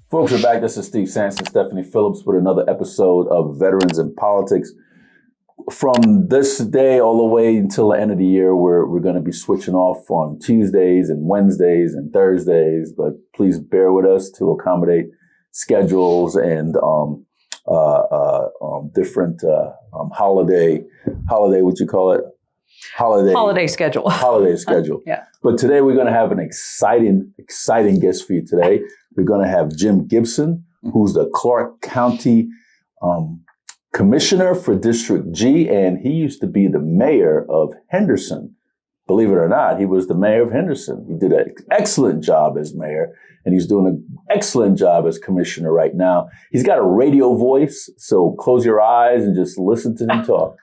Folks are back. This is Steve Sanson, Stephanie Phillips with another episode of Veterans in Politics. From this day all the way until the end of the year, we're going to be switching off on Tuesdays and Wednesdays and Thursdays, but please bear with us to accommodate schedules and different holiday, what you call it? Holiday schedule. Holiday schedule. Yeah. But today we're going to have an exciting guest for you today. We're going to have Jim Gibson, who's the Clark County Commissioner for District G, and he used to be the mayor of Henderson. Believe it or not, he was the mayor of Henderson. He did an excellent job as mayor, and he's doing an excellent job as commissioner right now. He's got a radio voice, so close your eyes and just listen to him talk.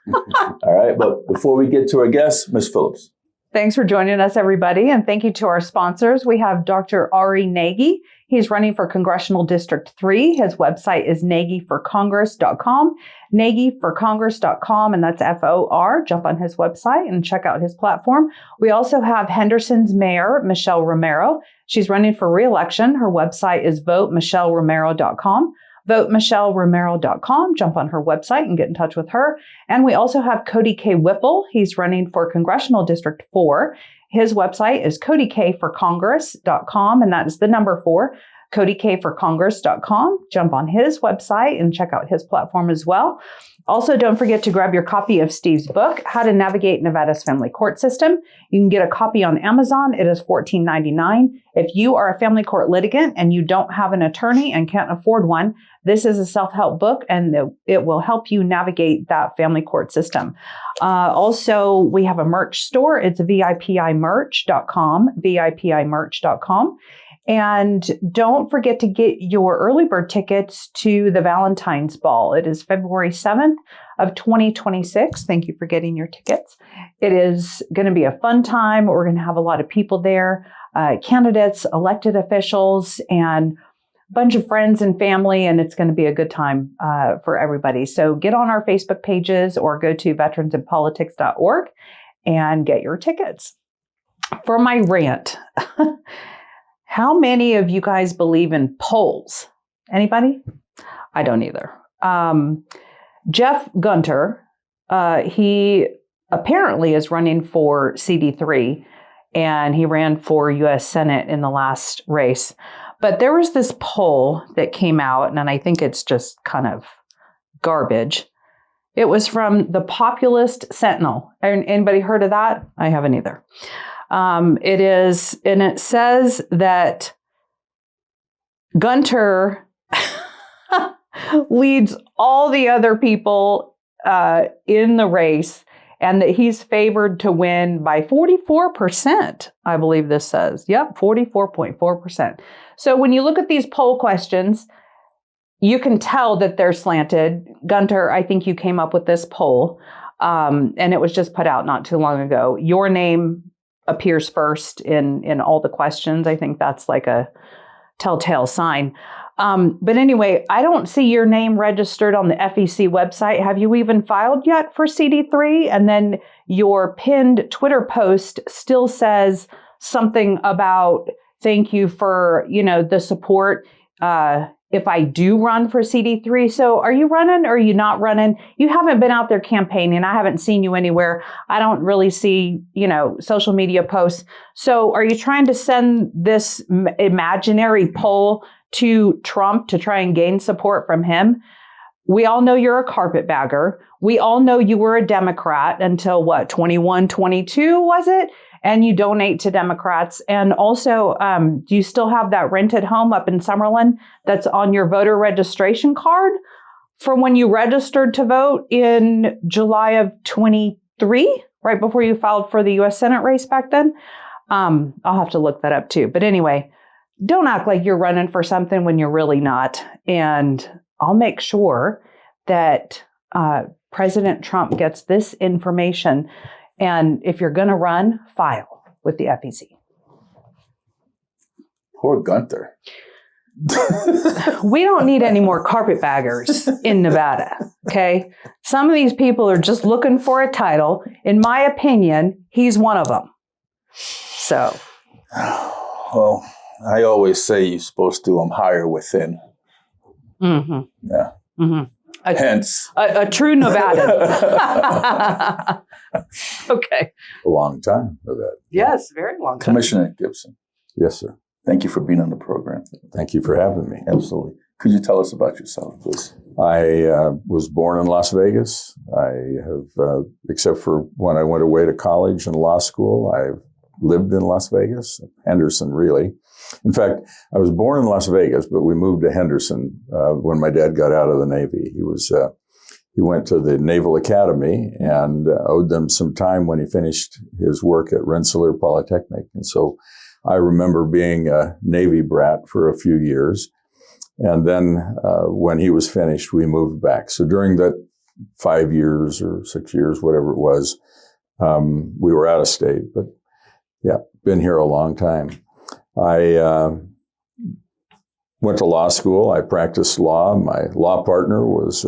All right, but before we get to our guest, Ms. Phillips. Thanks for joining us, everybody, and thank you to our sponsors. We have Dr. Ari Nagy. He's running for Congressional District 3. His website is nagyforcongress.com, nagyforcongress.com, and that's FOR. Jump on his website and check out his platform. We also have Henderson's Mayor, Michelle Romero. She's running for re-election. Her website is votemichelleromero.com. VoteMichelleRomero.com. Jump on her website and get in touch with her. And we also have Cody K. Whipple. He's running for Congressional District 4. His website is CodyKforCongress.com, and that is the number 4, CodyKforCongress.com. Jump on his website and check out his platform as well. Also, don't forget to grab your copy of Steve's book, How to Navigate Nevada's Family Court System. You can get a copy on Amazon. It is $14.99. If you are a family court litigant and you don't have an attorney and can't afford one, this is a self-help book, and it will help you navigate that family court system. Also, we have a merch store. It's VIPImerch.com, VIPImerch.com. And don't forget to get your early bird tickets to the Valentine's Ball. It is February 7th of 2026. Thank you for getting your tickets. It is going to be a fun time. We're going to have a lot of people there, candidates, elected officials, and a bunch of friends and family, and it's going to be a good time for everybody. So get on our Facebook pages or go to veteransinpolitics.org and get your tickets. For my rant, how many of you guys believe in polls? Anybody? I don't either. Jeff Gunter, he apparently is running for CD3, and he ran for U.S. Senate in the last race. But there was this poll that came out, and I think it's just kind of garbage. It was from the Populist Sentinel. Anybody heard of that? I haven't either. It is, and it says that Gunter leads all the other people in the race, and that he's favored to win by 44%, I believe this says. Yep, 44.4%. So when you look at these poll questions, you can tell that they're slanted. Gunter, I think you came up with this poll, and it was just put out not too long ago. Your name appears first in all the questions. I think that's like a telltale sign. But anyway, I don't see your name registered on the FEC website. Have you even filed yet for CD3? And then your pinned Twitter post still says something about thank you for, the support. If I do run for CD3. So are you running or are you not running? You haven't been out there campaigning. I haven't seen you anywhere. I don't really see, social media posts. So are you trying to send this imaginary poll to Trump to try and gain support from him? We all know you're a carpetbagger. We all know you were a Democrat until 21, 22, was it? And you donate to Democrats. And also, do you still have that rented home up in Summerlin that's on your voter registration card from when you registered to vote in July of 23, right before you filed for the U.S. Senate race back then? I'll have to look that up too. But anyway, don't act like you're running for something when you're really not. And I'll make sure that President Trump gets this information. And if you're going to run, file with the FEC. Poor Gunter. We don't need any more carpetbaggers in Nevada, okay? Some of these people are just looking for a title. In my opinion, he's one of them. So. Well, I always say you're supposed to hire within. Mm-hmm. Yeah. Mm-hmm. Hence. A true Nevadan. Okay. A long time of that. Yes, very long time. Commissioner Gibson, Yes, sir. thank you for being on the program. Thank you for having me. Absolutely. Could you tell us about yourself, please? I was born in Las Vegas. I have, except for when I went away to college and law school, I've lived in Las Vegas, Henderson, really. In fact, I was born in Las Vegas, but we moved to Henderson when my dad got out of the Navy. He went to the Naval Academy and owed them some time when he finished his work at Rensselaer Polytechnic. And so I remember being a Navy brat for a few years. And then when he was finished, we moved back. So during that 5 years or 6 years, whatever it was, we were out of state. But yeah, been here a long time. I went to law school. I practiced law. My law partner was...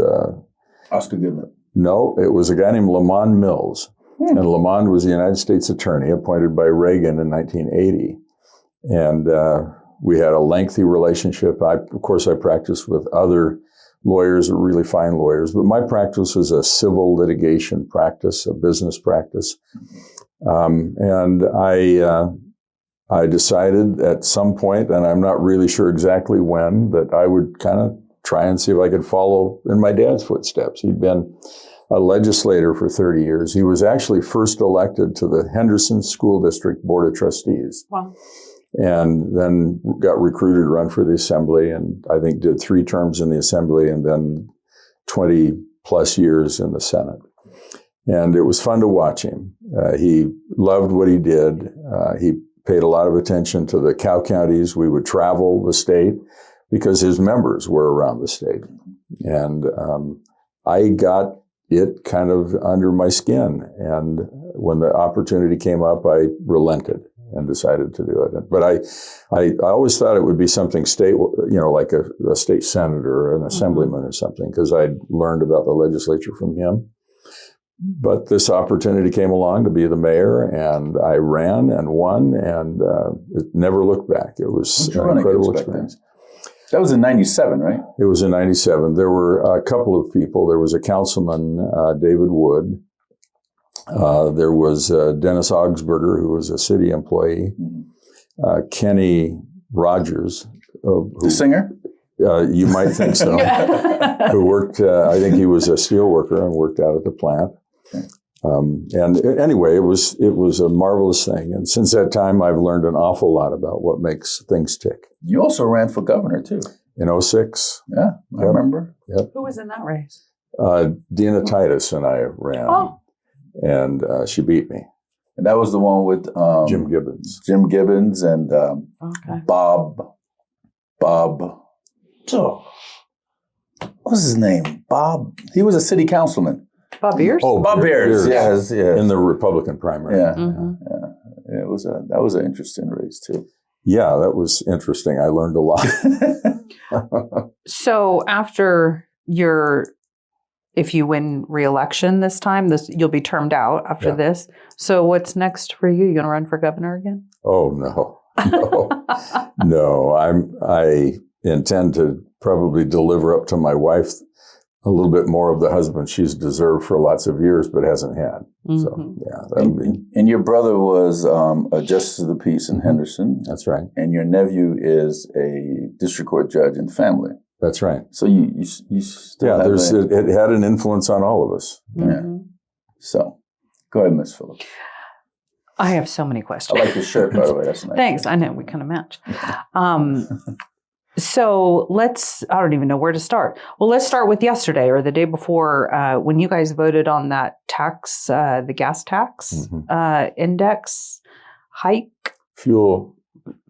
Oscar Goodman. No, it was a guy named Lamond Mills. And Lamond was the United States attorney appointed by Reagan in 1980. And we had a lengthy relationship. Of course, I practiced with other lawyers, really fine lawyers, but my practice was a civil litigation practice, a business practice. And I decided at some point, and I'm not really sure exactly when, that I would kind of try and see if I could follow in my dad's footsteps. He'd been a legislator for 30 years. He was actually first elected to the Henderson School District Board of Trustees. Wow. And then got recruited to run for the assembly, and I think did 3 terms in the assembly and then 20 plus years in the Senate. And it was fun to watch him. He loved what he did. He paid a lot of attention to the cow counties. We would travel the state because his members were around the state. And I got it kind of under my skin. And when the opportunity came up, I relented and decided to do it. But I always thought it would be something state, like a state senator or an assemblyman or something, because I'd learned about the legislature from him. But this opportunity came along to be the mayor, and I ran and won, and it never looked back. It was an incredible experience. That was in 97, right? It was in 97. There were a couple of people. There was a councilman, David Wood. There was Dennis Augsburger, who was a city employee. Kenny Rogers. The singer? You might think so. Who worked, I think he was a steel worker and worked out at the plant. And anyway, it was a marvelous thing. And since that time, I've learned an awful lot about what makes things tick. You also ran for governor, too. In 2006. Yeah, I remember. Yep. Who was in that race? Dina Titus and I ran. Oh. And she beat me. And that was the one with Jim Gibbons. Jim Gibbons and Bob. Oh, what was his name? Bob. He was a city councilman. Bob Beers? Oh, Bob Beers. Yes. In the Republican primary. Yeah. Mm-hmm. Yeah. That was an interesting race too. Yeah, that was interesting. I learned a lot. So after if you win re-election this time, you'll be termed out after this. So what's next for you? You going to run for governor again? Oh, no. No. I intend to probably deliver up to my wife a little bit more of the husband she's deserved for lots of years, but hasn't had. Mm-hmm. So, yeah, that would be. And your brother was a justice of the peace in Henderson. That's right. And your nephew is a district court judge in family. That's right. So you still have it had an influence on all of us. Mm-hmm. Yeah. So go ahead, Miss Phillips. I have so many questions. I like your shirt, by the way. That's nice. Thanks. I know we kind of match. So I don't even know where to start. Well, let's start with yesterday or the day before when you guys voted on that tax, the gas tax index hike. Fuel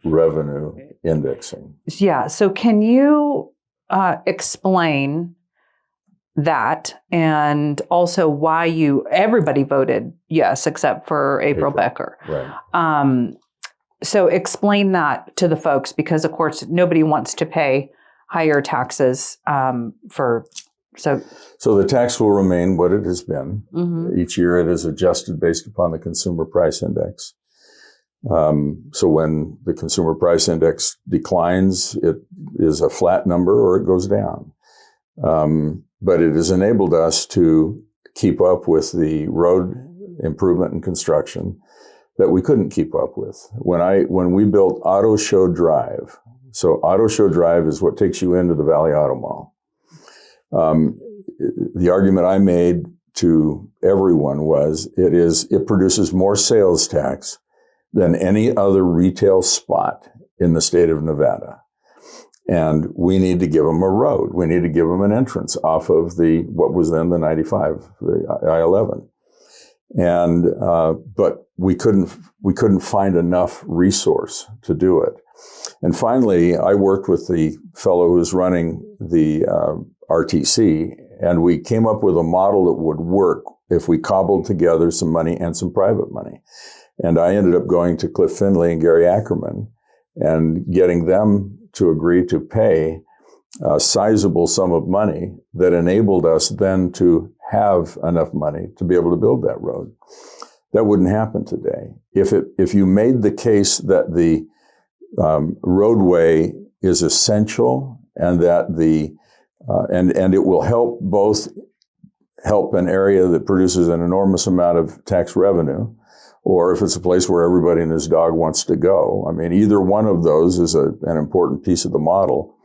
revenue indexing. Yeah. So can you explain that and also why everybody voted yes, except for April Becker. Right. So explain that to the folks, because of course nobody wants to pay higher taxes So the tax will remain what it has been. Mm-hmm. Each year it is adjusted based upon the consumer price index. So when the consumer price index declines, it is a flat number or it goes down. But it has enabled us to keep up with the road improvement and construction that we couldn't keep up with. When we built Auto Show Drive, so Auto Show Drive is what takes you into the Valley Auto Mall. The argument I made to everyone was it produces more sales tax than any other retail spot in the state of Nevada. And we need to give them a road. We need to give them an entrance off of what was then the 95, the I-11. And, but we couldn't find enough resource to do it. And finally, I worked with the fellow who's running the RTC, and we came up with a model that would work if we cobbled together some money and some private money. And I ended up going to Cliff Finley and Gary Ackerman and getting them to agree to pay a sizable sum of money that enabled us then to have enough money to be able to build that road. That wouldn't happen today. If you made the case that the roadway is essential and that and it will help an area that produces an enormous amount of tax revenue, or if it's a place where everybody and his dog wants to go. I mean, either one of those is an important piece of the model.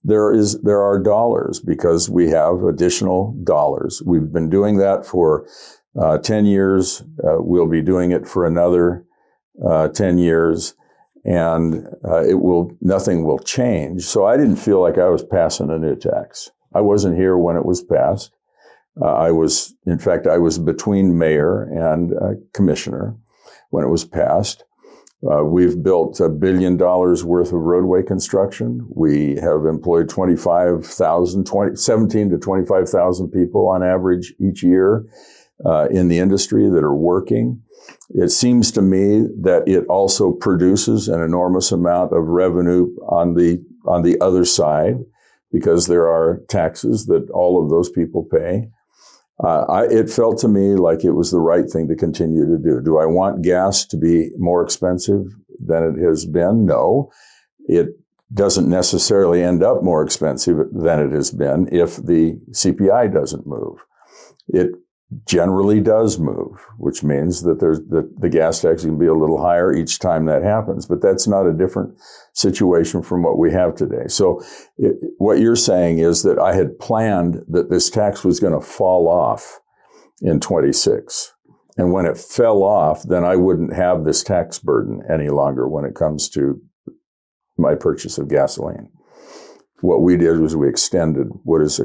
There are dollars because we have additional dollars. We've been doing that for 10 years. We'll be doing it for another 10 years, and nothing will change. So I didn't feel like I was passing a new tax. I wasn't here when it was passed. I was between mayor and commissioner when it was passed. We've built $1 billion worth of roadway construction. We have employed 17 to 25,000 people on average each year in the industry that are working. It seems to me that it also produces an enormous amount of revenue on the other side because there are taxes that all of those people pay. It felt to me like it was the right thing to continue to do. Do I want gas to be more expensive than it has been? No. It doesn't necessarily end up more expensive than it has been if the CPI doesn't move. It generally does move, which means that the gas tax can be a little higher each time that happens. But that's not a different situation from what we have today. So what you're saying is that I had planned that this tax was going to fall off in 26. And when it fell off, then I wouldn't have this tax burden any longer when it comes to my purchase of gasoline. What we did was we extended what is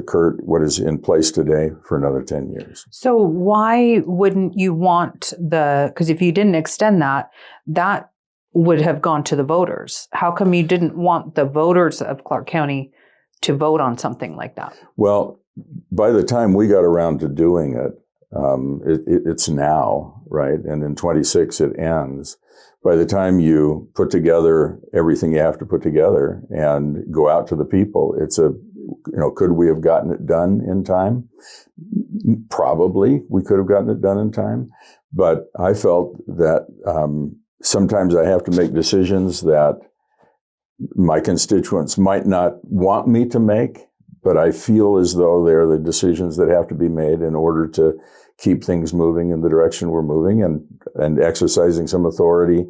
in place today for another 10 years. So why wouldn't you want because if you didn't extend that would have gone to the voters. How come you didn't want the voters of Clark County to vote on something like that? Well, by the time we got around to doing it, it's now, right? And in 26 it ends. By the time you put together everything you have to put together and go out to the people, could we have gotten it done in time? Probably we could have gotten it done in time. But I felt that sometimes I have to make decisions that my constituents might not want me to make, but I feel as though they're the decisions that have to be made in order to keep things moving in the direction we're moving and exercising some authority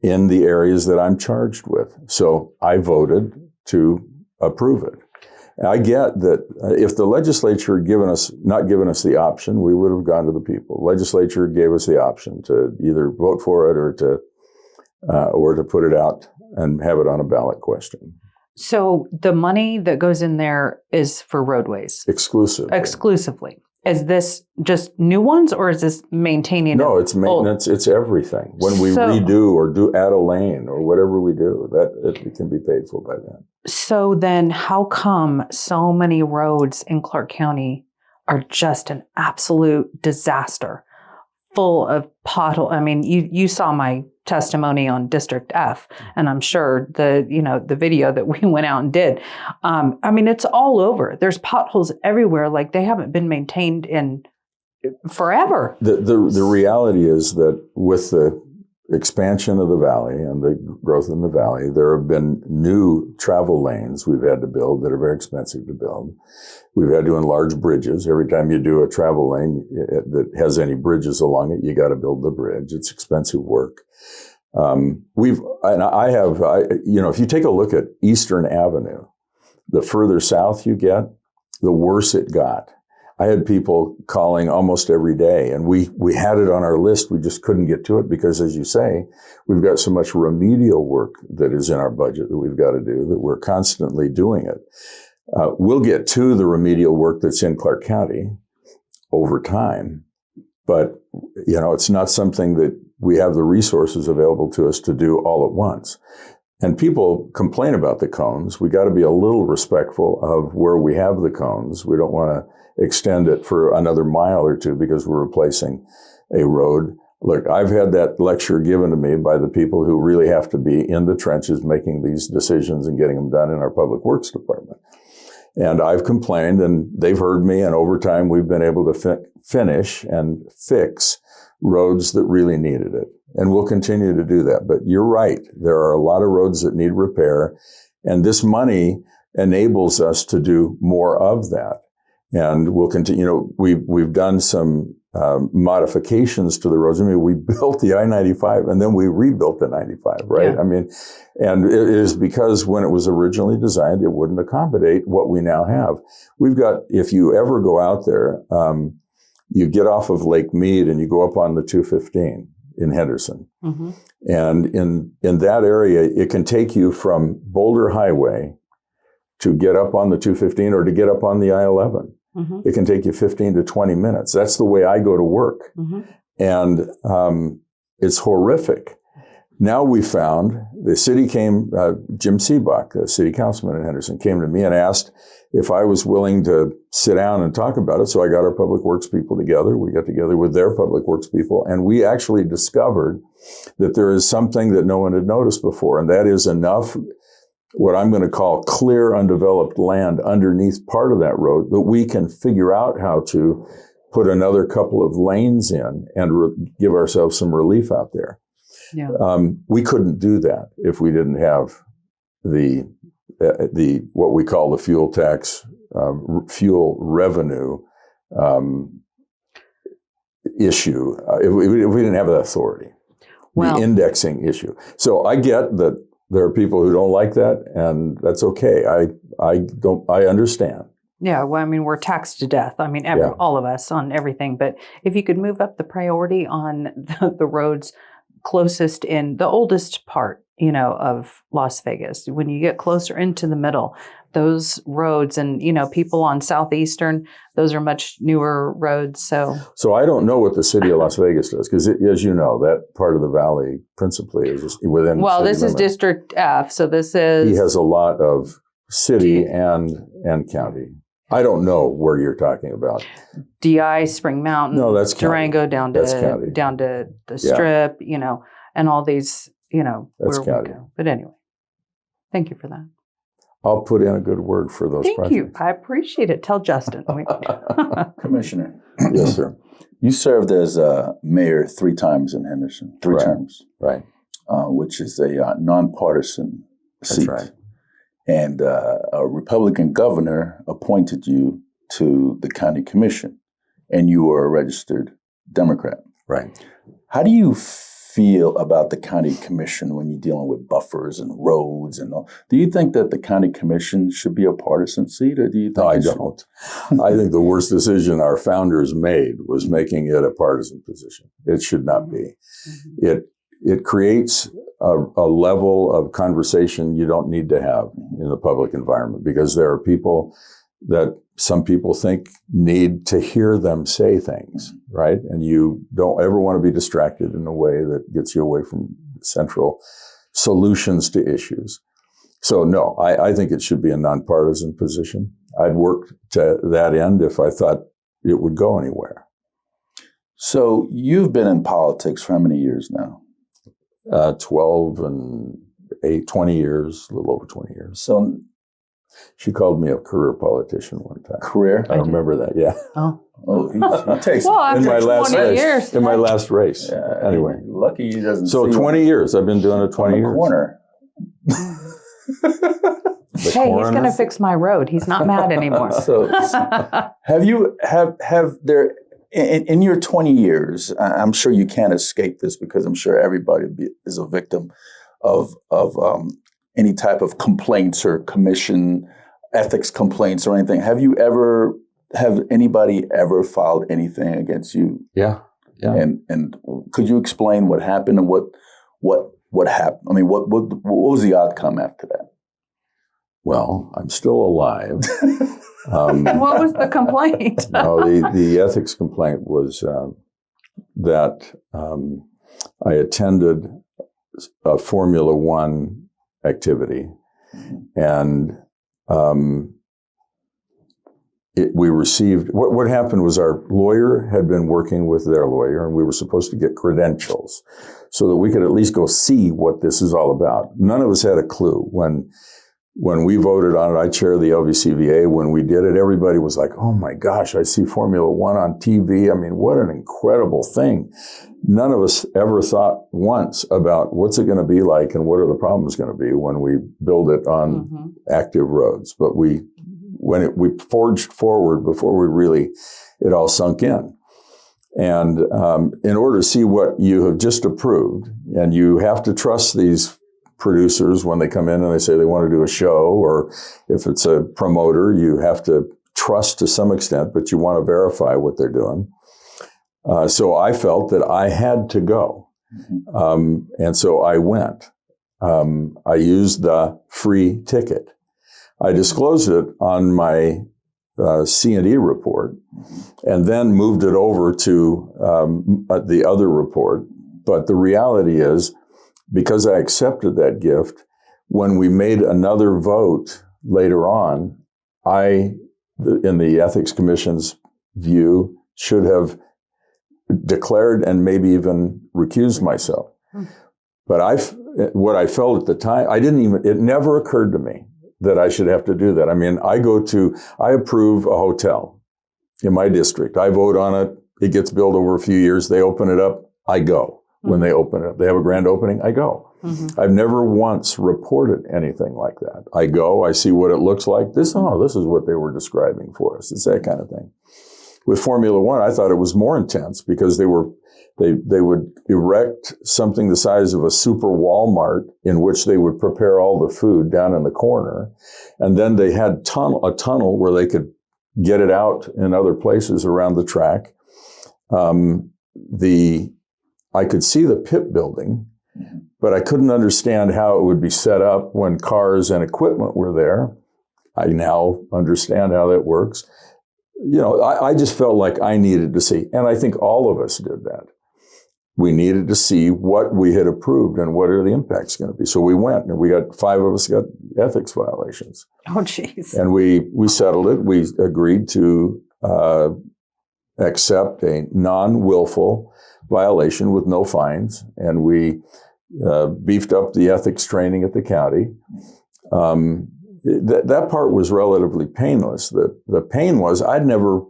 in the areas that I'm charged with. So I voted to approve it. I get that if the legislature had not given us the option, we would have gone to the people. The legislature gave us the option to either vote for it or to put it out and have it on a ballot question. So the money that goes in there is for roadways? Exclusively. Is this just new ones or is this maintaining? No, it's maintenance. It's everything. When we redo or add a lane or whatever we do, that it can be paid for by then. So then how come so many roads in Clark County are just an absolute disaster, full of potholes? I mean, you saw my testimony on District F, and I'm sure the video that we went out and did. I mean, it's all over. There's potholes everywhere, like they haven't been maintained in forever. The reality is that with the expansion of the valley and the growth in the valley, there have been new travel lanes we've had to build that are very expensive to build. We've had to enlarge bridges. Every time you do a travel lane that has any bridges along it, you got to build the bridge. It's expensive work. If you take a look at Eastern Avenue, the further south you get, the worse it got. I had people calling almost every day, and we had it on our list. We just couldn't get to it because, as you say, we've got so much remedial work that is in our budget that we've got to do that we're constantly doing it. We'll get to the remedial work that's in Clark County over time, but it's not something that we have the resources available to us to do all at once. And people complain about the cones. We got to be a little respectful of where we have the cones. We don't want to extend it for another mile or two because we're replacing a road. Look, I've had that lecture given to me by the people who really have to be in the trenches making these decisions and getting them done in our public works department. And I've complained, and they've heard me, and over time we've been able to finish and fix roads that really needed it. And we'll continue to do that. But you're right. There are a lot of roads that need repair, and this money enables us to do more of that. And we'll continue. We've done some modifications to the roads. I mean, we built the I-95 and then we rebuilt the 95, right? Yeah. I mean, and it is because when it was originally designed, it wouldn't accommodate what we now have. We've got, if you ever go out there, you get off of Lake Mead and you go up on the 215 in Henderson. Mm-hmm. And in that area, it can take you from Boulder Highway to get up on the 215 or to get up on the I-11. Mm-hmm. It can take you 15 to 20 minutes. That's the way I go to work. Mm-hmm. And it's horrific. Now we found, the city came, Jim Seebach, the city councilman in Henderson, came to me and asked if I was willing to sit down and talk about it. So I got our public works people together. We got together with their public works people, and we actually discovered that there is something that no one had noticed before, and that is enough what I'm going to call clear, undeveloped land underneath part of that road that we can figure out how to put another couple of lanes in and give ourselves some relief out there. Yeah. We couldn't do that if we didn't have the what we call the fuel tax, fuel revenue issue. If we didn't have that authority, the indexing issue. So I get that. There are people who don't like that, and that's okay. I understand. Yeah, well, I mean, we're taxed to death. I mean, all of us on everything. But if you could move up the priority on the roads closest in the oldest part, of Las Vegas, when you get closer into the middle, those roads and, people on Southeastern, those are much newer roads. So I don't know what the city of Las Vegas does, because as you know, that part of the valley principally is just within. Well, this is District F. So this is. He has a lot of city and county. I don't know where you're talking about. DI, Spring Mountain. No, that's Durango down to the Strip, and all these, that's where county. we go. But anyway, thank you for that. I'll put in a good word for those projects. Thank you. I appreciate it. Tell Justin. Commissioner. Yes, sir. You served as mayor 3 times in Henderson. 3 terms. Right. Which is a nonpartisan seat. That's right. And a Republican governor appointed you to the county commission, and you were a registered Democrat. Right. How do you feel about the county commission when you're dealing with buffers and roads and all? Do you think that the county commission should be a partisan seat, or do you think? No, I don't. I think the worst decision our founders made was making it a partisan position. It should not be. Mm-hmm. It creates a level of conversation you don't need to have in the public environment, because there are people that some people think need to hear them say things, right? And you don't ever want to be distracted in a way that gets you away from central solutions to issues. So no, I think it should be a nonpartisan position. I'd work to that end if I thought it would go anywhere. So you've been in politics for how many years now? 12 and 20 years, a little over 20 years. So She called me a career politician one time. Career? I remember that. Yeah. Oh, he takes Well, after in my last 20 race. years. In my last race. Yeah, Anyway. lucky he doesn't. So see 20 years. I've been doing it 20 on the years. corner. Hey, he's going to fix my road. He's not mad anymore. So, have there in your 20 years? I'm sure you can't escape this because I'm sure everybody is a victim of any type of complaints or commission ethics complaints or anything. Have anybody ever filed anything against you? Yeah. And could you explain what happened and what happened? I mean, what was the outcome after that? Well, I'm still alive. What was the complaint? No, the ethics complaint was that I attended a Formula One activity, and we received, what happened was our lawyer had been working with their lawyer, and we were supposed to get credentials so that we could at least go see what this is all about. None of us had a clue. When we voted on it, I chair the LVCVA. When we did it, everybody was like, oh my gosh, I see Formula One on TV. I mean, what an incredible thing. None of us ever thought once about what's it going to be like and what are the problems going to be when we build it on active roads. But we forged forward before it all sunk in. And in order to see what you have just approved, and you have to trust these producers when they come in and they say they want to do a show, or if it's a promoter, you have to trust to some extent, but you want to verify what they're doing. So I felt that I had to go. And so I went. I used the free ticket. I disclosed it on my C&E report and then moved it over to the other report. But the reality is, because I accepted that gift, when we made another vote later on, in the Ethics Commission's view, should have declared and maybe even recused myself. But what I felt at the time, it never occurred to me that I should have to do that. I mean, I approve a hotel in my district. I vote on it. It gets built over a few years. They open it up. I go. When they open it up, they have a grand opening, I go. I've never once reported anything like that. I go, I see what it looks like. This is what they were describing for us. It's that kind of thing. With Formula One, I thought it was more intense because they would erect something the size of a super Walmart in which they would prepare all the food down in the corner. And then they had a tunnel where they could get it out in other places around the track. I could see the pit building, but I couldn't understand how it would be set up when cars and equipment were there. I now understand how that works. I just felt like I needed to see, and I think all of us did that. We needed to see what we had approved and what are the impacts going to be. So we went, and 5 of us got ethics violations. Oh, jeez. And we settled it. We agreed to accept a non-willful violation with no fines, and we beefed up the ethics training at the county. That part was relatively painless. The pain was I'd never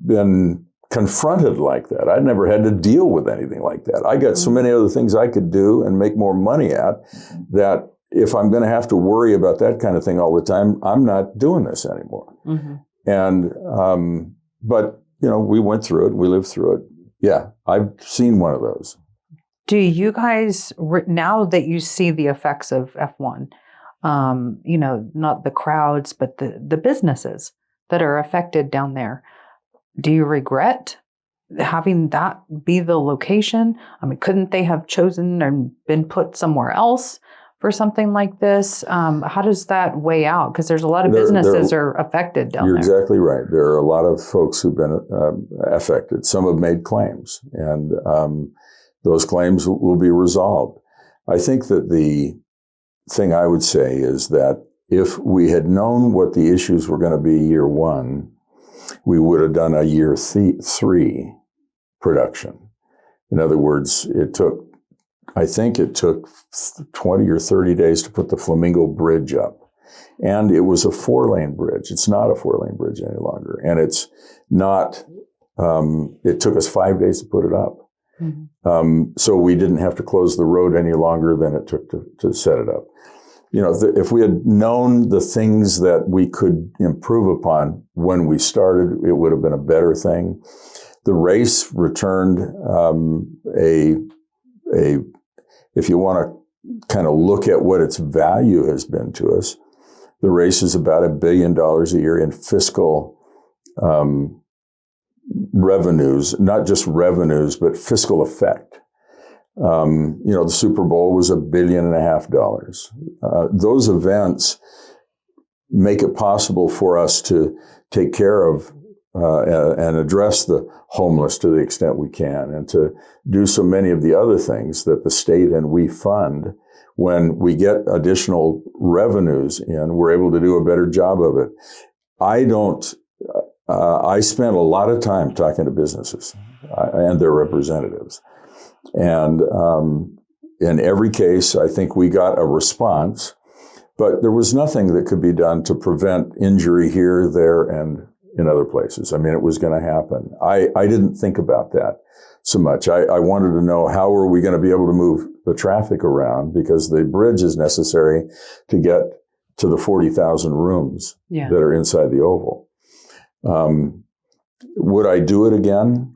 been confronted like that. I'd never had to deal with anything like that. I got so many other things I could do and make more money at that if I'm going to have to worry about that kind of thing all the time, I'm not doing this anymore. And but we went through it. We lived through it. Yeah, I've seen one of those. Do you guys, now that you see the effects of F1, not the crowds, but the businesses that are affected down there, do you regret having that be the location? I mean, couldn't they have chosen and been put somewhere else for something like this? How does that weigh out? Because there's a lot of businesses are affected down there. You're exactly right. There are a lot of folks who've been affected. Some have made claims, and those claims will be resolved. I think that the thing I would say is that if we had known what the issues were going to be year 1, we would have done a year 3 production. In other words, I think it took 20 or 30 days to put the Flamingo Bridge up. And it was a 4-lane bridge. It's not a 4-lane bridge any longer. And it's not, it took us 5 days to put it up. So we didn't have to close the road any longer than it took to set it up. You know, if we had known the things that we could improve upon when we started, it would have been a better thing. The race returned if you want to kind of look at what its value has been to us, the race is about $1 billion a year in fiscal revenues, not just revenues, but fiscal effect. You know, the Super Bowl was $1.5 billion. Those events make it possible for us to take care of and address the homeless to the extent we can, and to do so many of the other things that the state and we fund. When we get additional revenues in, we're able to do a better job of it. I spent a lot of time talking to businesses and their representatives. And in every case, I think we got a response, but there was nothing that could be done to prevent injury here, there, and in other places. I mean, it was going to happen. I didn't think about that so much. I wanted to know, how are we going to be able to move the traffic around, because the bridge is necessary to get to the 40,000 rooms that are inside the Oval. Would I do it again?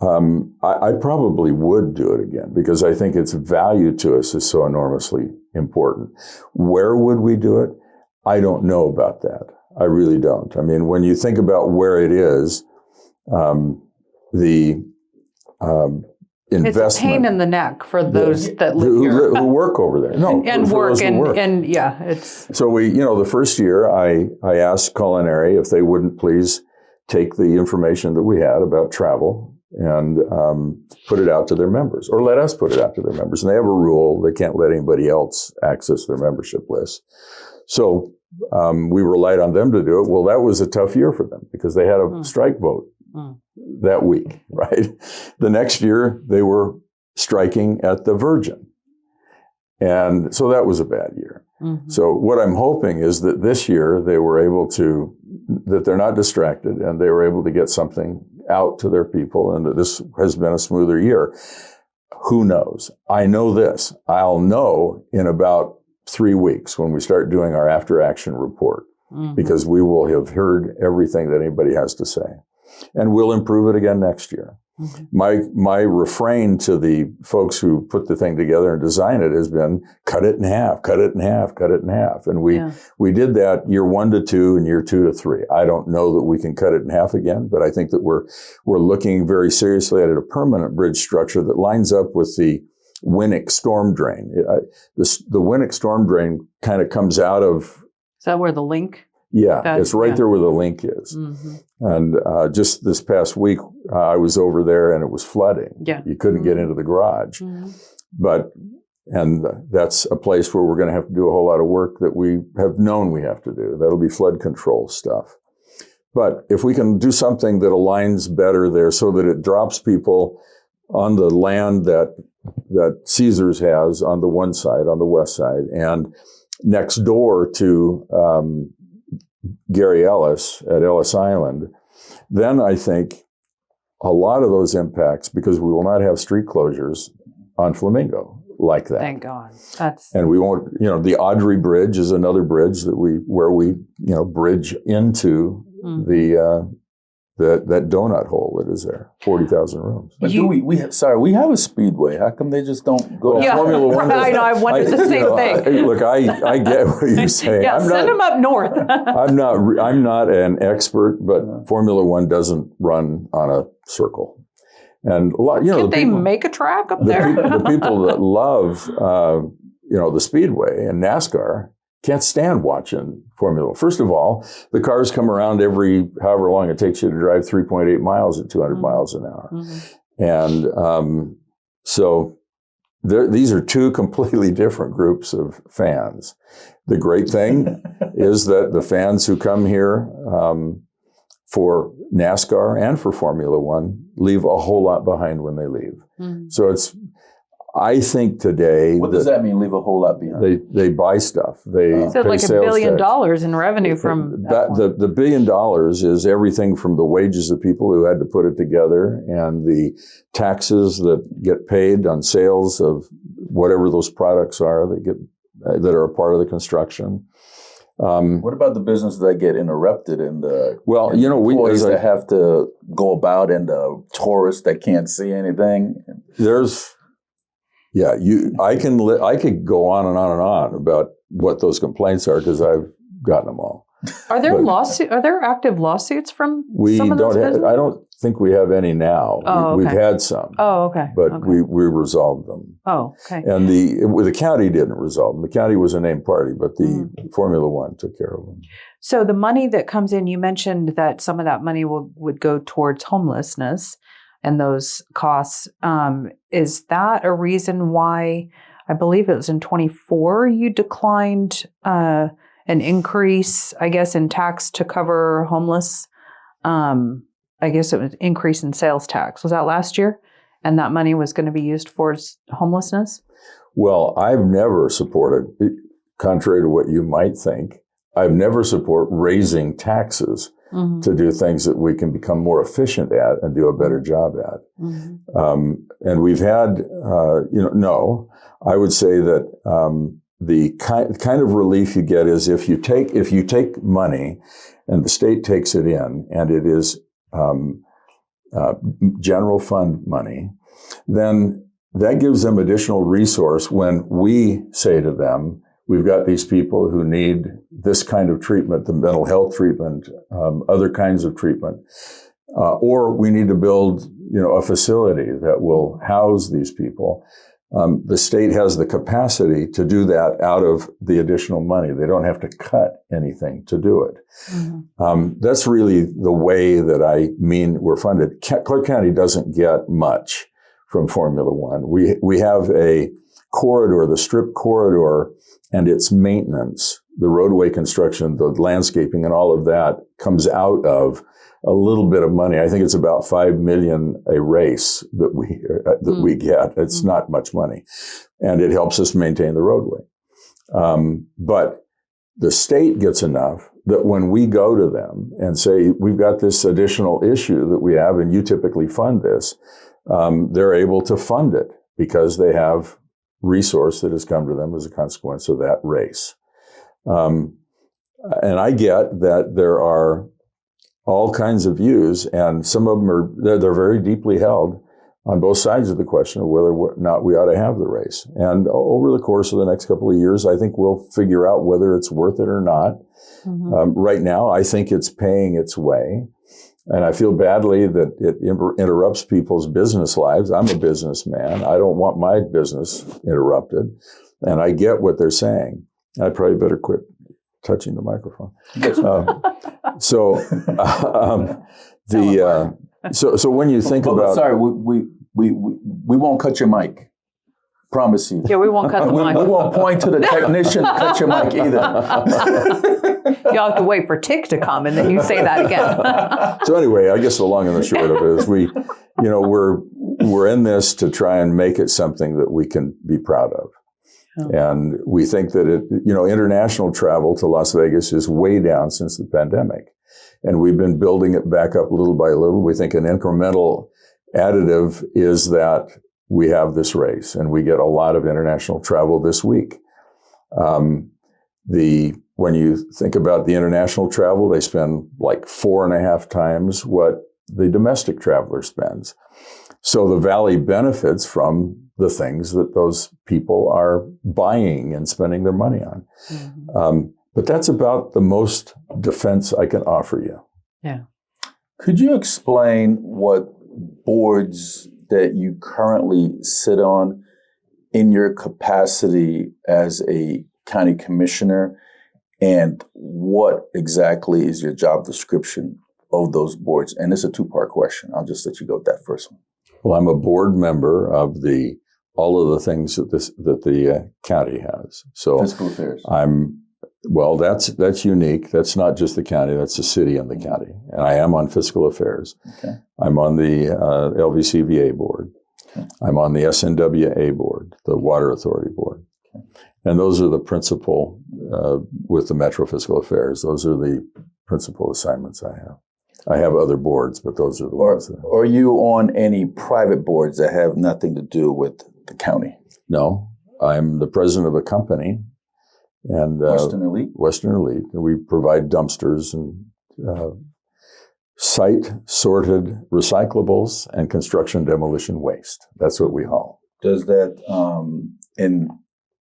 I probably would do it again, because I think its value to us is so enormously important. Where would we do it? I don't know about that. I really don't. I mean, when you think about where it is, the investment. It's a pain in the neck for those that live here. Who work over there. No, and work. It's. So the first year I asked Culinary if they wouldn't please take the information that we had about travel and put it out to their members, or let us put it out to their members. And they have a rule: they can't let anybody else access their membership list. So we relied on them to do it. Well, that was a tough year for them, because they had a strike vote that week, right? The next year, they were striking at the Virgin. And so that was a bad year. So what I'm hoping is that this year that they're not distracted, and they were able to get something out to their people, and that this has been a smoother year. Who knows? I know this. I'll know in about 3 weeks when we start doing our after-action report, because we will have heard everything that anybody has to say. And we'll improve it again next year. My refrain to the folks who put the thing together and design it has been, cut it in half, cut it in half, cut it in half. And we did that year 1 to 2 and year 2 to 3. I don't know that we can cut it in half again, but I think that we're looking very seriously at a permanent bridge structure that lines up with the Winnick storm drain. The Winnick storm drain kind of comes out of... Is that where the link? Yeah, it's right there where the link is. And just this past week, I was over there and it was flooding. Yeah. You couldn't get into the garage. And that's a place where we're going to have to do a whole lot of work that we have known we have to do. That'll be flood control stuff. But if we can do something that aligns better there so that it drops people on the land that Caesars has on the one side, on the west side, and next door to Gary Ellis at Ellis Island, then I think a lot of those impacts, because we will not have street closures on Flamingo like that. Thank God. And we won't, the Audrey Bridge is another bridge where we bridge into that donut hole that is there, 40,000 rooms. But we have a speedway. How come they just don't go to Formula One? I know, I wondered the same thing. Look, I get what you're saying. Send them up north. I'm not an expert, but Formula One doesn't run on a circle. And a lot, Can't they make a track up there? The people that love, the speedway and NASCAR can't stand watching Formula One. First of all, the cars come around every however long it takes you to drive 3.8 miles at 200 miles an hour. And so these are two completely different groups of fans. The great thing is that the fans who come here for NASCAR and for Formula One leave a whole lot behind when they leave. So I think today. What does that mean? Leave a whole lot behind. They buy stuff. They So pay like $1 sales billion tax. in revenue from the $1 billion is everything from the wages of people who had to put it together and the taxes that get paid on sales of whatever those products are that are a part of the construction. What about the businesses that get interrupted and the employees that have to go about and the tourists that can't see anything? I could go on and on and on about what those complaints are because I've gotten them all. Are there active lawsuits from some of those businesses? I don't think we have any now. Oh, okay. We've had some. Oh, okay. But okay. we resolved them. Oh, okay. And the county didn't resolve them. The county was a named party, but the Formula One took care of them. So the money that comes in, you mentioned that some of that money would go towards homelessness and those costs. Is that a reason why, I believe it was in 24, you declined an increase, I guess, in tax to cover homeless? I guess it was increase in sales tax. Was that last year? And that money was going to be used for homelessness? Well, I've never supported, contrary to what you might think, I've never supported raising taxes to do things that we can become more efficient at and do a better job at. And we've had, I would say that the kind of relief you get is if you take money and the state takes it in and it is general fund money, then that gives them additional resource when we say to them, we've got these people who need this kind of treatment, the mental health treatment, other kinds of treatment, or we need to build, a facility that will house these people. The state has the capacity to do that out of the additional money. They don't have to cut anything to do it. That's really the way that I mean we're funded. Clark County doesn't get much from Formula One. We have a corridor, the strip corridor, and its maintenance, the roadway construction, the landscaping, and all of that comes out of a little bit of money. I think it's about $5 million a race that we get. It's not much money, and it helps us maintain the roadway. But the state gets enough that when we go to them and say, we've got this additional issue that we have, and you typically fund this, they're able to fund it because they have resource that has come to them as a consequence of that race. And I get that there are all kinds of views, and some of them they're very deeply held on both sides of the question of whether or not we ought to have the race. And over the course of the next couple of years, I think we'll figure out whether it's worth it or not. Right now, I think it's paying its way. And I feel badly that it interrupts people's business lives. I'm a businessman. I don't want my business interrupted. And I get what they're saying. I probably better quit touching the microphone. So when you think about... Sorry, we won't cut your mic. Promise you. Yeah, we won't cut the mic. We won't point to the technician to cut your mic either. You'll have to wait for Tick to come, and then you say that again. So anyway, I guess the long and the short of it is we're in this to try and make it something that we can be proud of. And we think that international travel to Las Vegas is way down since the pandemic. And we've been building it back up little by little. We think an incremental additive is that we have this race and we get a lot of international travel this week. When you think about the international travel, they spend like 4.5 times what the domestic traveler spends. So the Valley benefits from the things that those people are buying and spending their money on. But that's about the most defense I can offer you. Yeah. Could you explain what boards that you currently sit on in your capacity as a county commissioner, and what exactly is your job description of those boards? And it's a 2-part question. I'll just let you go with that first one. Well, I'm a board member of all of the things that the county has. So fiscal affairs. That's unique. That's not just the county. That's the city and the county. And I am on fiscal affairs. Okay. I'm on the LVCVA board. Okay. I'm on the SNWA board. the Water Authority Board. And those are the principal, with the Metro Fiscal Affairs, those are the principal assignments I have. I have other boards, but those are the ones. Are you on any private boards that have nothing to do with the county? No, I'm the president of a company. And Western Elite? Western Elite. And we provide dumpsters and site-sorted recyclables and construction demolition waste. That's what we haul. Does that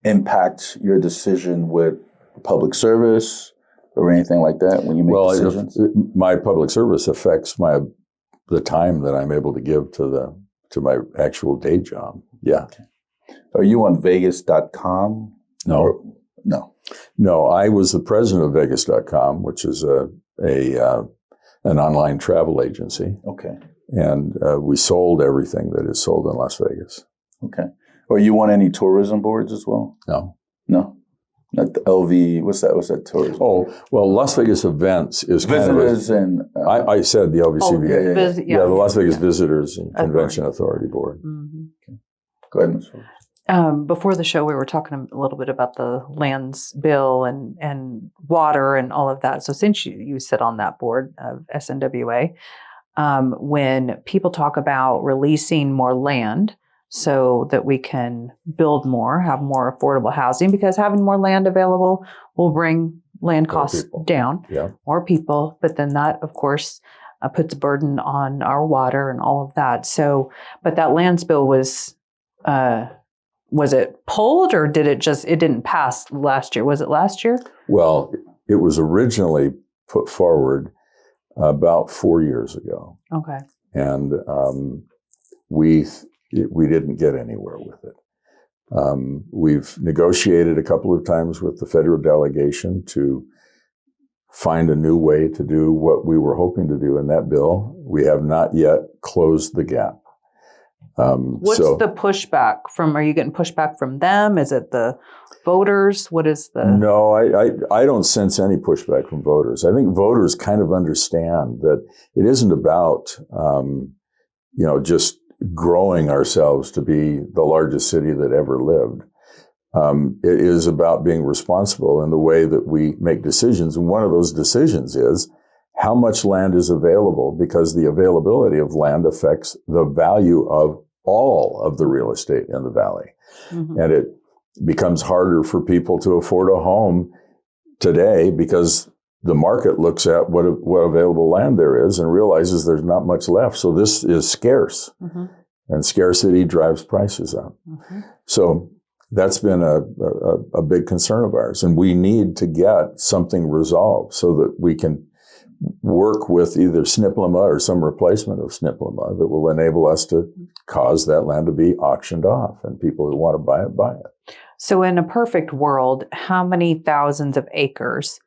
impact your decision with public service or anything like that when you make decisions? My public service affects the time that I'm able to give to my actual day job. Yeah. Okay. Are you on Vegas.com? No. No, I was the president of Vegas.com, which is an online travel agency. Okay. And we sold everything that is sold in Las Vegas. Okay. Are you on any tourism boards as well? No. Not the LV. What's that tourism? Oh, well, Las Vegas Events is Visitors kind of I said the LVCVA. Yeah. The Las Vegas Visitors and Convention Authority Board. Mm-hmm. Okay. Go ahead, Ms. Phillips. Before the show, we were talking a little bit about the lands bill and water and all of that. So since you sit on that board of SNWA, when people talk about releasing more land so that we can build more, have more affordable housing, because having more land available will bring land costs down, more people. But then that, of course, puts a burden on our water and all of that. So, but that lands bill was it pulled or it didn't pass last year? Was it last year? Well, it was originally put forward about 4 years ago. Okay. And we didn't get anywhere with it. We've negotiated a couple of times with the federal delegation to find a new way to do what we were hoping to do in that bill. We have not yet closed the gap. What's the pushback from? Are you getting pushback from them? Is it the voters? What is the? No, I don't sense any pushback from voters. I think voters kind of understand that it isn't about, just growing ourselves to be the largest city that ever lived. It is about being responsible in the way that we make decisions. And one of those decisions is how much land is available, because the availability of land affects the value of all of the real estate in the valley. Mm-hmm. And it becomes harder for people to afford a home today because the market looks at what available land there is and realizes there's not much left. So this is scarce. Mm-hmm. And scarcity drives prices up. Mm-hmm. So that's been a big concern of ours. And we need to get something resolved so that we can work with either SNPLMA or some replacement of SNPLMA that will enable us to cause that land to be auctioned off, and people who want to buy it. So in a perfect world, how many thousands of acres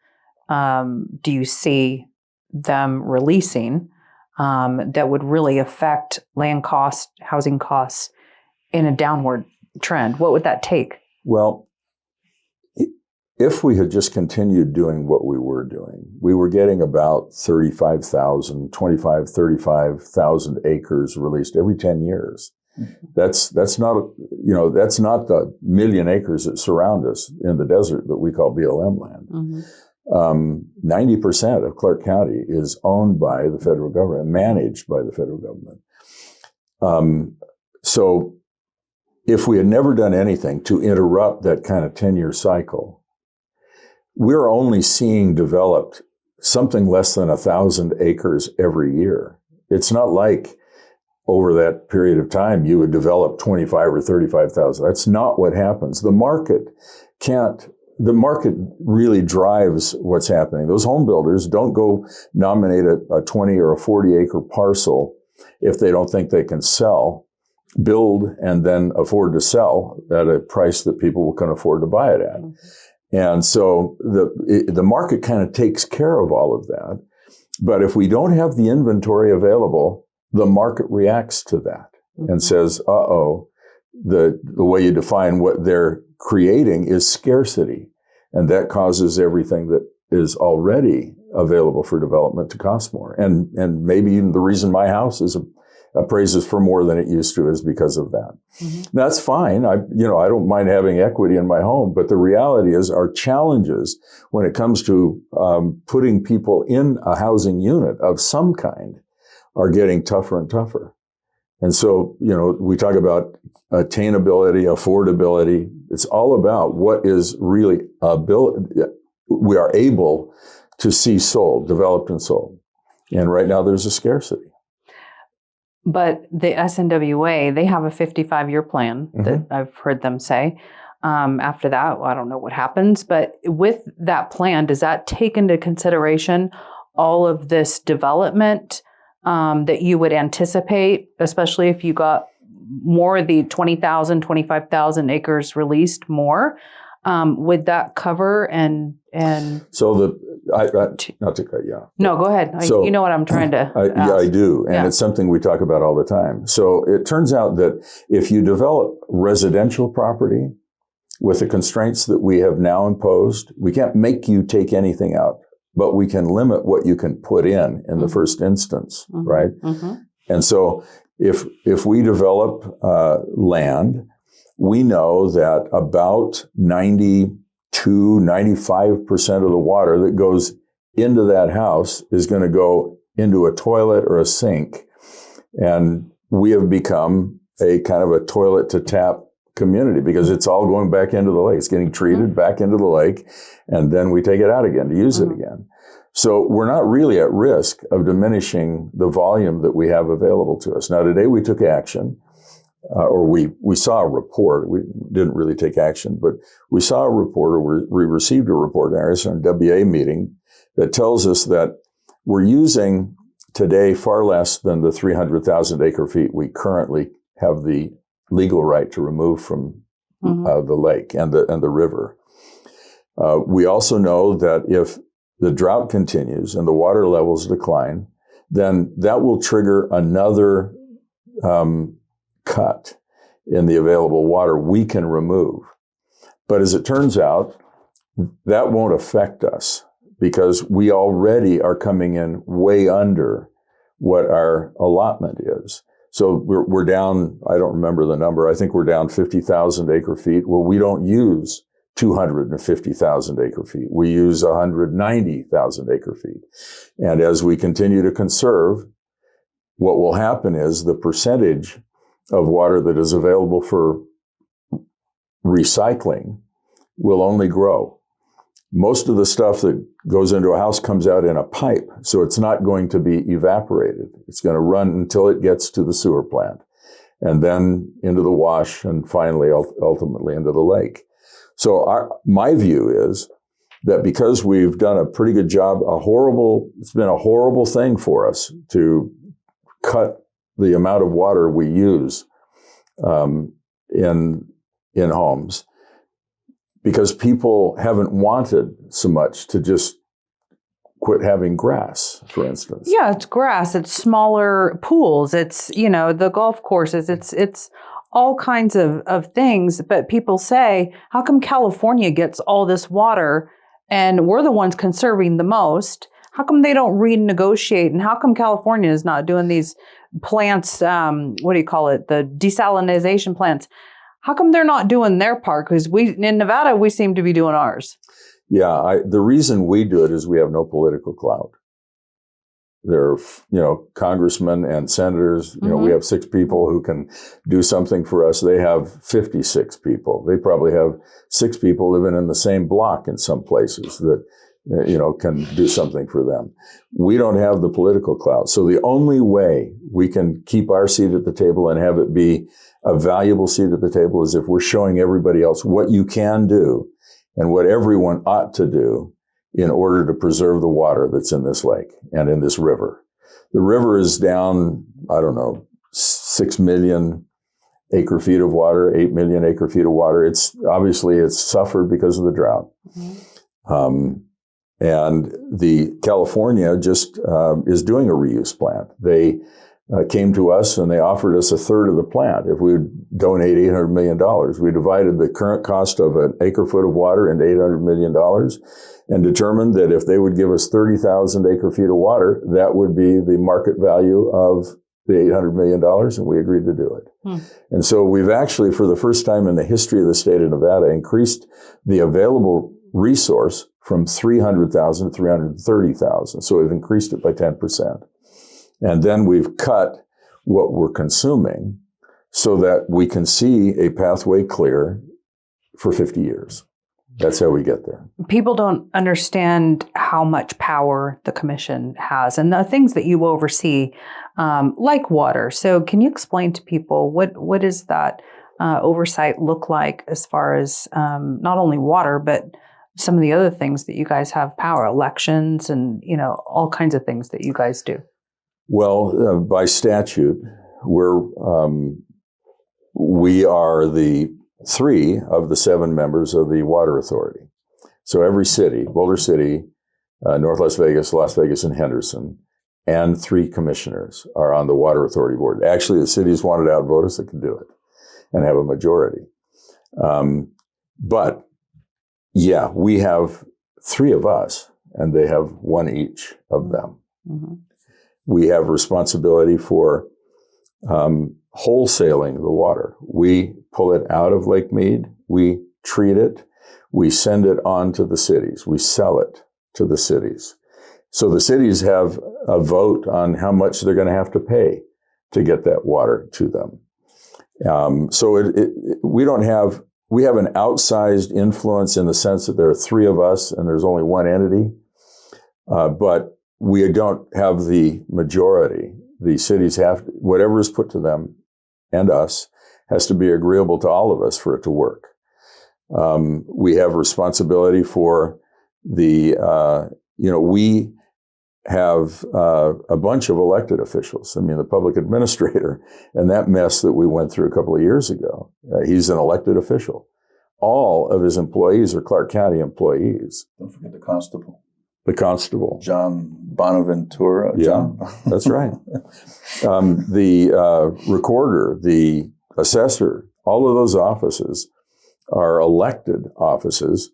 do you see them releasing that would really affect land costs, housing costs in a downward trend? What would that take? Well, if we had just continued doing what we were doing, we were getting about 35,000 acres released every 10 years. Mm-hmm. That's not the million acres that surround us in the desert that we call BLM land. Mm-hmm. 90% of Clark County is owned by the federal government, managed by the federal government. So if we had never done anything to interrupt that kind of 10-year cycle, we're only seeing developed something less than 1,000 acres every year. It's not like over that period of time you would develop 25 or 35,000. That's not what happens. The market really drives what's happening. Those home builders don't go nominate a 20 or a 40 acre parcel if they don't think they can build and then afford to sell at a price that people can afford to buy it at. Mm-hmm. And so the market kind of takes care of all of that. But if we don't have the inventory available, the market reacts to that mm-hmm. and says, the way you define what they're creating is scarcity. And that causes everything that is already available for development to cost more. And maybe even the reason my house is appraises for more than it used to is because of that. Mm-hmm. That's fine. I don't mind having equity in my home, but the reality is our challenges when it comes to putting people in a housing unit of some kind are getting tougher and tougher. And so, we talk about attainability, affordability. It's all about what is really we are able to see sold, developed and sold. And right now there's a scarcity. But the SNWA, they have a 55-year plan that I've heard them say. After that, I don't know what happens. But with that plan, does that take into consideration all of this development that you would anticipate, especially if you got more of the 20,000, 25,000 acres released more? Would that cover and so not to cut you off. No, go ahead. So, you know what I'm trying to ask. Yeah, I do. And it's something we talk about all the time. So it turns out that if you develop residential property with the constraints that we have now imposed, we can't make you take anything out, but we can limit what you can put in the first instance, right? Mm-hmm. And so if we develop land, we know that about 95% of the water that goes into that house is going to go into a toilet or a sink. And we have become a kind of a toilet to tap community because it's all going back into the lake. It's getting treated back into the lake, and then we take it out again to use it again. So we're not really at risk of diminishing the volume that we have available to us. Now, today we took action. Or we saw a report. We didn't really take action, but we saw a report, or we received a report in our WA meeting that tells us that we're using today far less than the 300,000 acre feet we currently have the legal right to remove from the lake and the river. We also know that if the drought continues and the water levels decline, then that will trigger another cut in the available water we can remove. But as it turns out, that won't affect us because we already are coming in way under what our allotment is. So we're down, I don't remember the number, I think we're down 50,000 acre feet. Well, we don't use 250,000 acre feet. We use 190,000 acre feet. And as we continue to conserve, what will happen is the percentage of water that is available for recycling will only grow. Most of the stuff that goes into a house comes out in a pipe, so it's not going to be evaporated. It's going to run until it gets to the sewer plant, and then into the wash, and finally, ultimately, into the lake. So my view is that because we've done a pretty good job, it's been a horrible thing for us to cut the amount of water we use in homes, because people haven't wanted so much to just quit having grass, for instance. Yeah, it's grass. It's smaller pools. It's, the golf courses. It's all kinds of things. But people say, how come California gets all this water and we're the ones conserving the most? How come they don't renegotiate? And how come California is not doing these plants, the desalination plants? How come they're not doing their part? Because in Nevada, we seem to be doing ours. Yeah, the reason we do it is we have no political clout. There are, congressmen and senators. We have 6 people who can do something for us. They have 56 people. They probably have 6 people living in the same block in some places that can do something for them. We don't have the political clout. So the only way we can keep our seat at the table and have it be a valuable seat at the table is if we're showing everybody else what you can do and what everyone ought to do in order to preserve the water that's in this lake and in this river. The river is down, 6 million acre feet of water, 8 million acre feet of water. It's suffered because of the drought. Mm-hmm. And the California just is doing a reuse plant. They came to us and they offered us a third of the plant if we would donate $800 million. We divided the current cost of an acre foot of water into $800 million and determined that if they would give us 30,000 acre feet of water, that would be the market value of the $800 million, and we agreed to do it. And so we've actually, for the first time in the history of the state of Nevada, increased the available resource from 300,000 to 330,000. So we've increased it by 10%. And then we've cut what we're consuming so that we can see a pathway clear for 50 years. That's how we get there. People don't understand how much power the commission has and the things that you oversee, like water. So can you explain to people what does that oversight look like as far as not only water, but some of the other things that you guys have power, elections and, all kinds of things that you guys do? Well, by statute, we are the 3 of the 7 members of the Water Authority. So every city, Boulder City, North Las Vegas, and Henderson, and 3 commissioners are on the Water Authority board. Actually, the cities wanted to outvote us that could do it and have a majority. But yeah, we have 3 of us, and they have 1 each of them. Mm-hmm. We have responsibility for wholesaling the water. We pull it out of Lake Mead, we treat it, we send it on to the cities, we sell it to the cities. So the cities have a vote on how much they're going to have to pay to get that water to them. We have an outsized influence in the sense that there are 3 of us and there's only 1 entity, but we don't have the majority. The cities have, whatever is put to them and us, has to be agreeable to all of us for it to work. We have responsibility for we have a bunch of elected officials. I mean, the public administrator and that mess that we went through a couple of years ago, he's an elected official. All of his employees are Clark County employees. Don't forget the constable. The constable. John Bonaventura. Yeah, that's right. The recorder, the assessor, all of those offices are elected offices,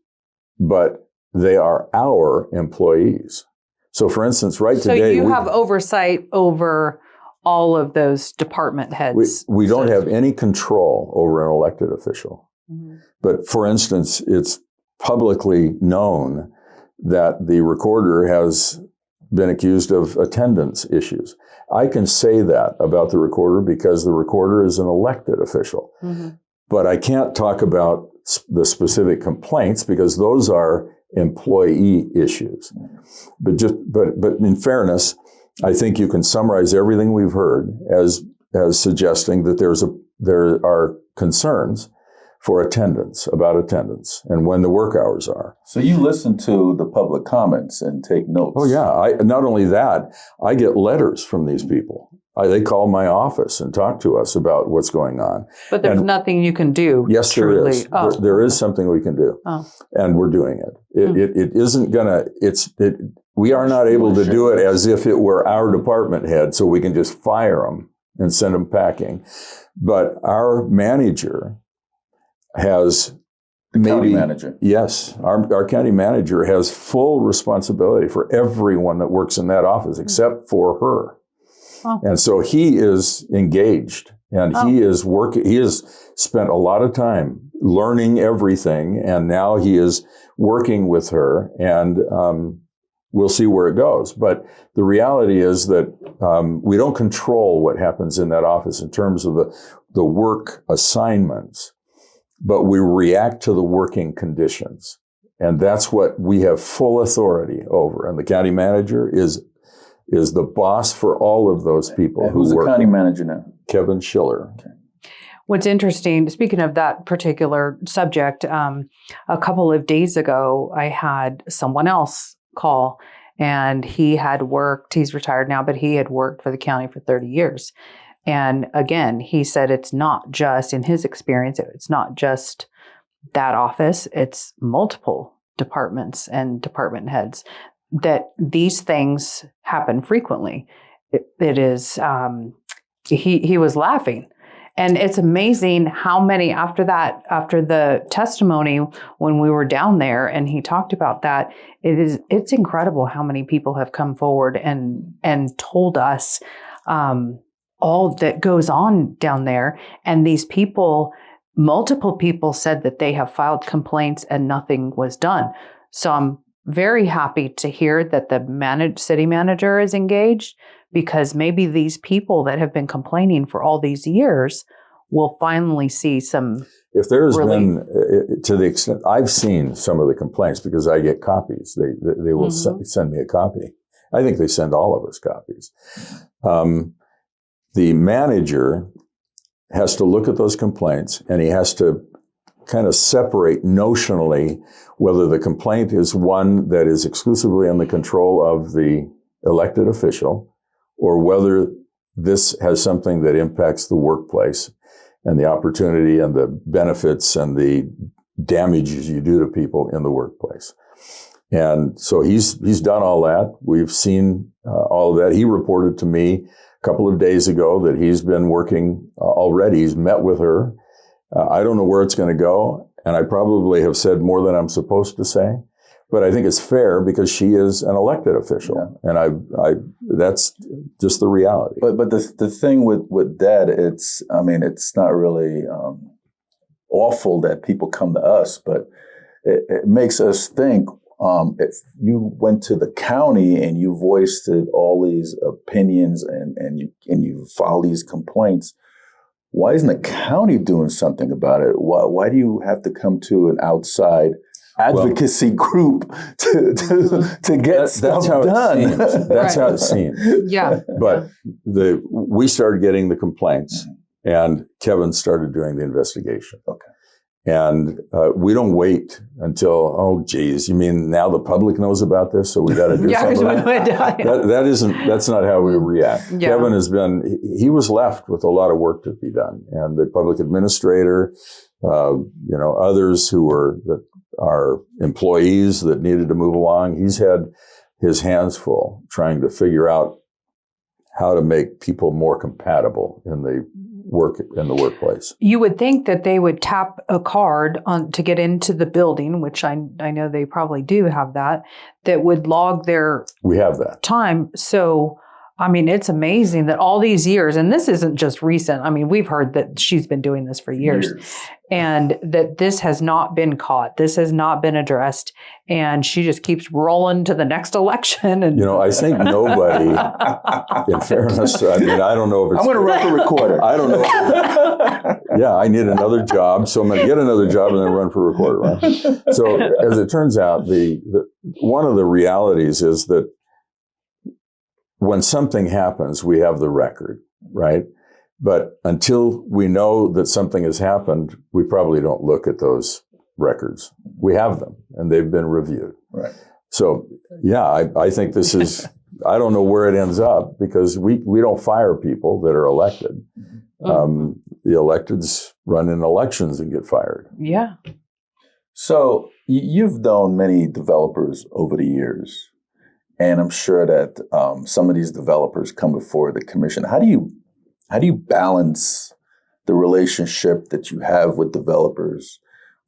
but they are our employees. So, for instance, today... So you have oversight over all of those department heads. We don't have any control over an elected official. Mm-hmm. But, for instance, it's publicly known that the recorder has been accused of attendance issues. I can say that about the recorder because the recorder is an elected official. Mm-hmm. But I can't talk about the specific complaints because those are employee issues. But in fairness, I think you can summarize everything we've heard as suggesting that there are concerns for attendance, and when the work hours are. So you listen to the public comments and take notes. Oh yeah, not only that, I get letters from these people. They call my office and talk to us about what's going on. But there's nothing you can do. Yes, truly. There is. Oh. There is something we can do, and we're doing it. It isn't gonna. We are not able to do it as if it were our department head, so we can just fire them and send them packing. But our manager has county manager. Yes, our county manager has full responsibility for everyone that works in that office except for her. Oh. And so he is engaged and he is working. He has spent a lot of time learning everything, and now he is working with her, and we'll see where it goes. But the reality is that we don't control what happens in that office in terms of the work assignments, but we react to the working conditions. And that's what we have full authority over. And the county manager is the boss for all of those people who work. Who's the county manager now? Kevin Schiller. Okay. What's interesting, speaking of that particular subject, a couple of days ago, I had someone else call, and he had worked, he's retired now, but he had worked for the county for 30 years. And again, he said it's not just, in his experience, it's not just that office, it's multiple departments and department heads, that these things happen frequently. It is, he was laughing. And it's amazing how many, after the testimony, when we were down there and he talked about that, it's incredible how many people have come forward and told us, all that goes on down there. And these people, multiple people said that they have filed complaints and nothing was done. So I'm very happy to hear that the city manager is engaged, because maybe these people that have been complaining for all these years will finally see some If there's relief. been, to the extent, I've seen some of the complaints because I get copies. They will send me a copy. I think they send all of us copies. The manager has to look at those complaints, and he has to kind of separate notionally whether the complaint is one that is exclusively in the control of the elected official, or whether this has something that impacts the workplace and the opportunity and the benefits and the damages you do to people in the workplace. And so he's done all that. We've seen all of that. He reported to me a couple of days ago that he's been working already. He's met with her. I don't know where it's going to go, and I probably have said more than I'm supposed to say, but I think it's fair because she is an elected official, and I that's just the reality. But the thing with that, it's not really awful that people come to us, but it makes us think. If you went to the county and you voiced all these opinions and you file these complaints, why isn't the county doing something about it? Why do you have to come to an outside advocacy group to get stuff done? That's how it seems. Yeah. But we started getting the complaints, and Kevin started doing the investigation. Okay. And we don't wait until, oh, geez, you mean now the public knows about this, so we got to do something? That's not how we react. Yeah. Kevin he was left with a lot of work to be done. And the public administrator, others who are employees that needed to move along, he's had his hands full trying to figure out how to make people more compatible in the workplace. You would think that they would tap a card to get into the building, which I know they probably do have that would log their we have that time. So, it's amazing that all these years, and this isn't just recent. We've heard that she's been doing this for years. And that this has not been caught. This has not been addressed. And she just keeps rolling to the next election. And I think nobody, in fairness, I don't know if it's... I'm going to run for recorder. I don't know. I need another job, so I'm going to get another job and then run for recorder. Right? So as it turns out, one of the realities is that when something happens, we have the record, right? But until we know that something has happened, we probably don't look at those records. We have them, and they've been reviewed. Right. So, I think this is, I don't know where it ends up, because we don't fire people that are elected. The electeds run in elections and get fired. Yeah. So you've known many developers over the years, and I'm sure that some of these developers come before the commission. How do you balance the relationship that you have with developers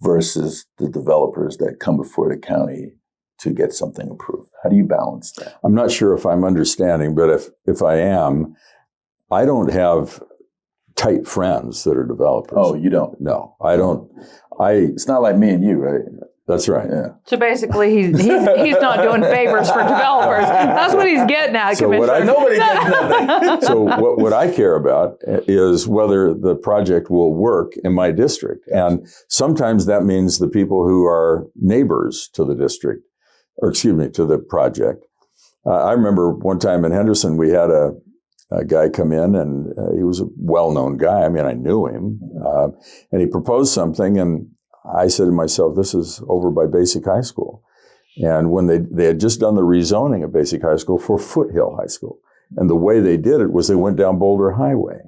versus the developers that come before the county to get something approved? How do you balance that? I'm not sure if I'm understanding, but if I am, I don't have tight friends that are developers. Oh, you don't? No, I don't. It's not like me and you, right? That's right. Yeah. So basically, he's not doing favors for developers. That's what he's getting at, Commissioner. Nobody gets nothing. So what I care about is whether the project will work in my district. And sometimes that means the people who are neighbors to the district, to the project. I remember one time in Henderson, we had a guy come in, and he was a well-known guy. I knew him. And he proposed something, and I said to myself, this is over by Basic High School. And when they had just done the rezoning of Basic High School for Foothill High School. And the way they did it was they went down Boulder Highway.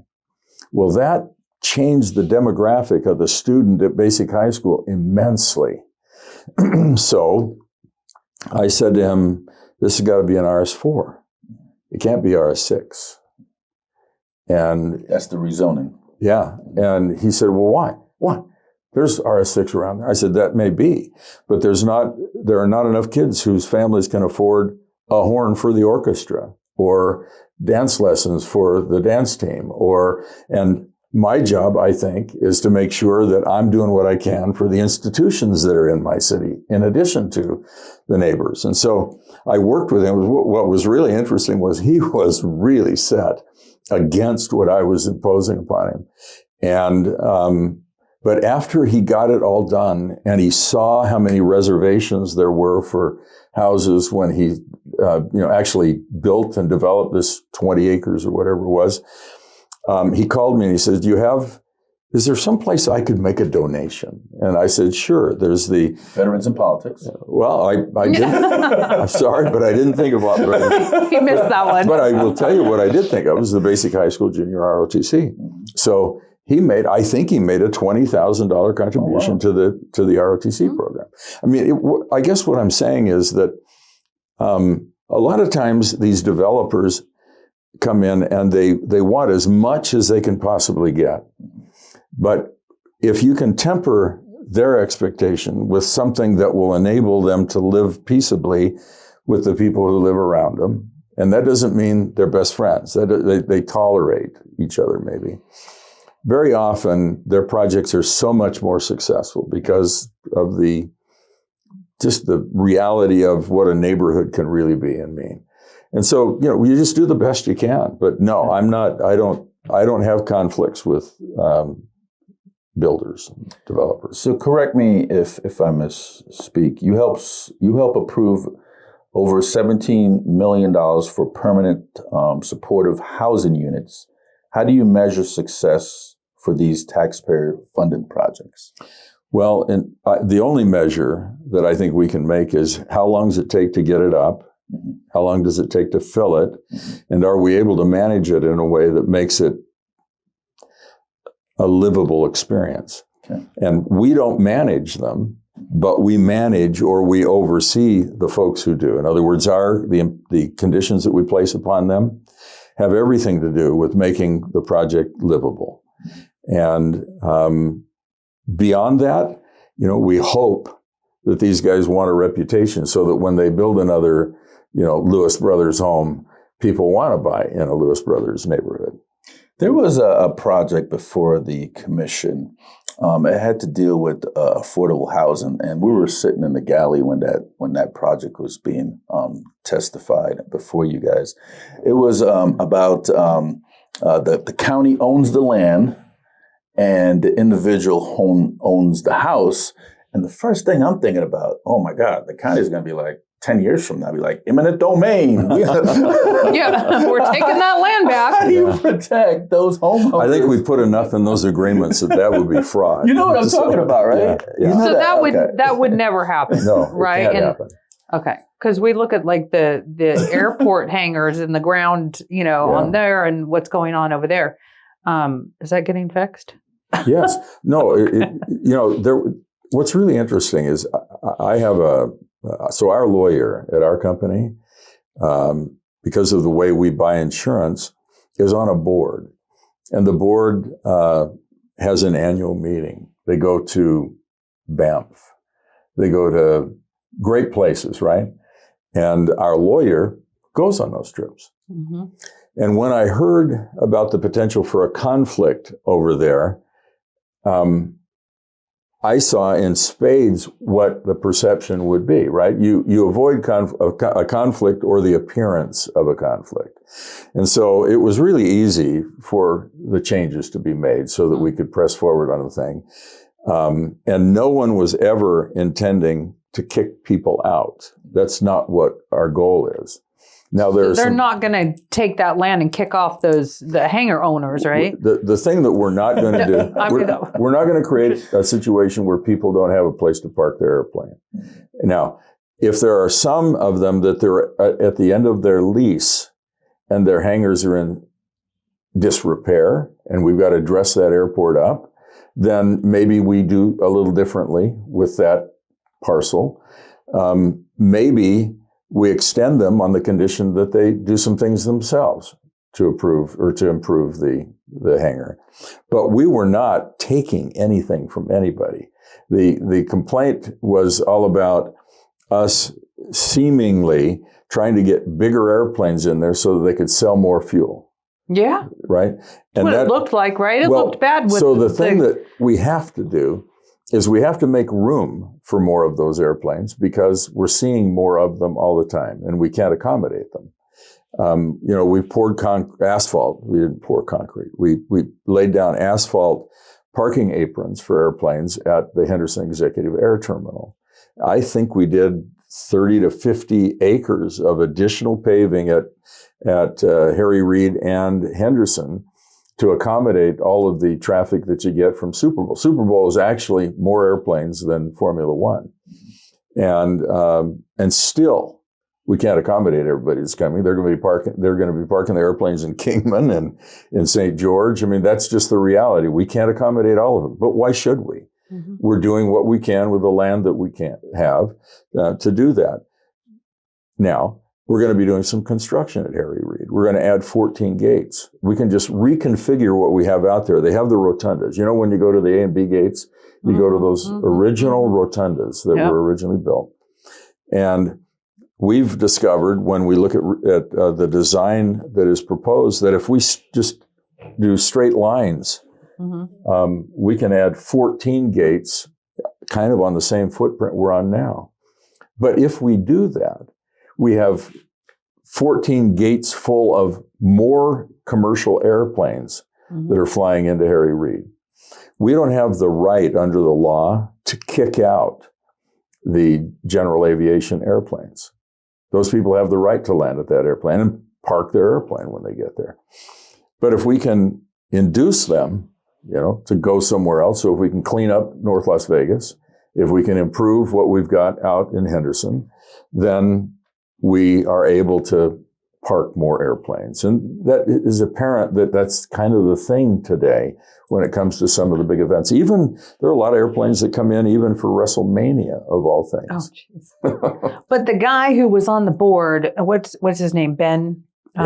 Well, that changed the demographic of the student at Basic High School immensely. So I said to him, this has got to be an RS4. It can't be RS6. And that's the rezoning. Yeah. And he said, well, why? Why? There's RS6 around there. I said, that may be, but there are not enough kids whose families can afford a horn for the orchestra or dance lessons for the dance team, and my job, I think, is to make sure that I'm doing what I can for the institutions that are in my city, in addition to the neighbors. And so I worked with him. What was really interesting was he was really set against what I was imposing upon him. And, but after he got it all done and he saw how many reservations there were for houses when he, actually built and developed this 20 acres or whatever it was, he called me and he said, is there some place I could make a donation? And I said, sure. There's the Veterans in Politics. Well, I didn't. I'm sorry, but I didn't think about it. He missed that one. But I will tell you what I did think of was the basic high school junior ROTC. So I think he made a $20,000 contribution to the ROTC program. I mean, I guess what I'm saying is that a lot of times these developers come in and they want as much as they can possibly get. But if you can temper their expectation with something that will enable them to live peaceably with the people who live around them, and that doesn't mean they're best friends, they tolerate each other maybe. Very often their projects are so much more successful because of just the reality of what a neighborhood can really be and mean. And so, you just do the best you can. But no, I don't have conflicts with builders, developers. So correct me if I misspeak. You help approve over $17 million for permanent supportive housing units. How do you measure success for these taxpayer-funded projects? Well, the only measure that I think we can make is how long does it take to get it up? Mm-hmm. How long does it take to fill it? Mm-hmm. And are we able to manage it in a way that makes it a livable experience? Okay. And we don't manage them, but we manage or we oversee the folks who do. In other words, the conditions that we place upon them have everything to do with making the project livable. And beyond that, we hope that these guys want a reputation so that when they build another, Lewis Brothers home, people want to buy in a Lewis Brothers neighborhood. There was a project before the commission. It had to deal with affordable housing, and we were sitting in the galley when that project was being testified before you guys. It was about the county owns the land, and the individual owns the house. And the first thing I'm thinking about, oh my God, the county's going to be like, 10 years from now, be like, eminent domain. Yeah, we're taking that land back. How do you protect those homeowners? I think we put enough in those agreemts that would be fraud. You know what I'm talking about, right? Yeah. So that would never happen. No, right? It can't happen. Okay, because we look at like the airport hangars in the ground, on there, and what's going on over there. Is that getting fixed? Yes. No. What's really interesting is I have so our lawyer at our company, because of the way we buy insurance, is on a board. And the board has an annual meeting. They go to Banff. They go to great places, right? And our lawyer goes on those trips. Mm-hmm. And when I heard about the potential for a conflict over there, I saw in spades what the perception would be, right? You avoid a conflict or the appearance of a conflict. And so it was really easy for the changes to be made so that we could press forward on the thing. And no one was ever intending to kick people out. That's not what our goal is. Now they're not going to take that land and kick off the hangar owners, right? The thing that we're not going to do, we're not going to create a situation where people don't have a place to park their airplane. Now, if there are some of them that they're at the end of their lease and their hangars are in disrepair and we've got to dress that airport up, then maybe we do a little differently with that parcel. Maybe we extend them on the condition that they do some things themselves to improve the hangar. But we were not taking anything from anybody. The complaint was all about us seemingly trying to get bigger airplanes in there so that they could sell more fuel. Yeah. Right? That's what it looked like, right? It looked bad with so the thing that we have to do is we have to make room for more of those airplanes because we're seeing more of them all the time and we can't accommodate them. We poured asphalt. We didn't pour concrete. We laid down asphalt parking aprons for airplanes at the Henderson Executive Air Terminal. I think we did 30 to 50 acres of additional paving at Harry Reid and Henderson to accommodate all of the traffic that you get from Super Bowl. Super Bowl is actually more airplanes than Formula One. And still, we can't accommodate everybody that's coming. They're going to be parking the airplanes in Kingman and in St. George. I mean, that's just the reality. We can't accommodate all of them. But why should we? Mm-hmm. We're doing what we can with the land that we can't have to do that. Now, we're going to be doing some construction at Harry Reid. We're going to add 14 gates. We can just reconfigure what we have out there. They have the rotundas. You know, when you go to the A and B gates, you go to those original rotundas that were originally built. And we've discovered when we look at the design that is proposed that if we just do straight lines, we can add 14 gates kind of on the same footprint we're on now. But if we do that, we have 14 gates full of more commercial airplanes that are flying into Harry Reid. We don't have the right under the law to kick out the general aviation airplanes. Those people have the right to land at that airplane and park their airplane when they get there. But if we can induce them, to go somewhere else, so if we can clean up North Las Vegas, if we can improve what we've got out in Henderson, then we are able to park more airplanes. And that is apparent that that's kind of the thing today when it comes to some of the big events. Even there are a lot of airplanes that come in even for WrestleMania, of all things. Oh, jeez. But the guy who was on the board, what's his name? Ben?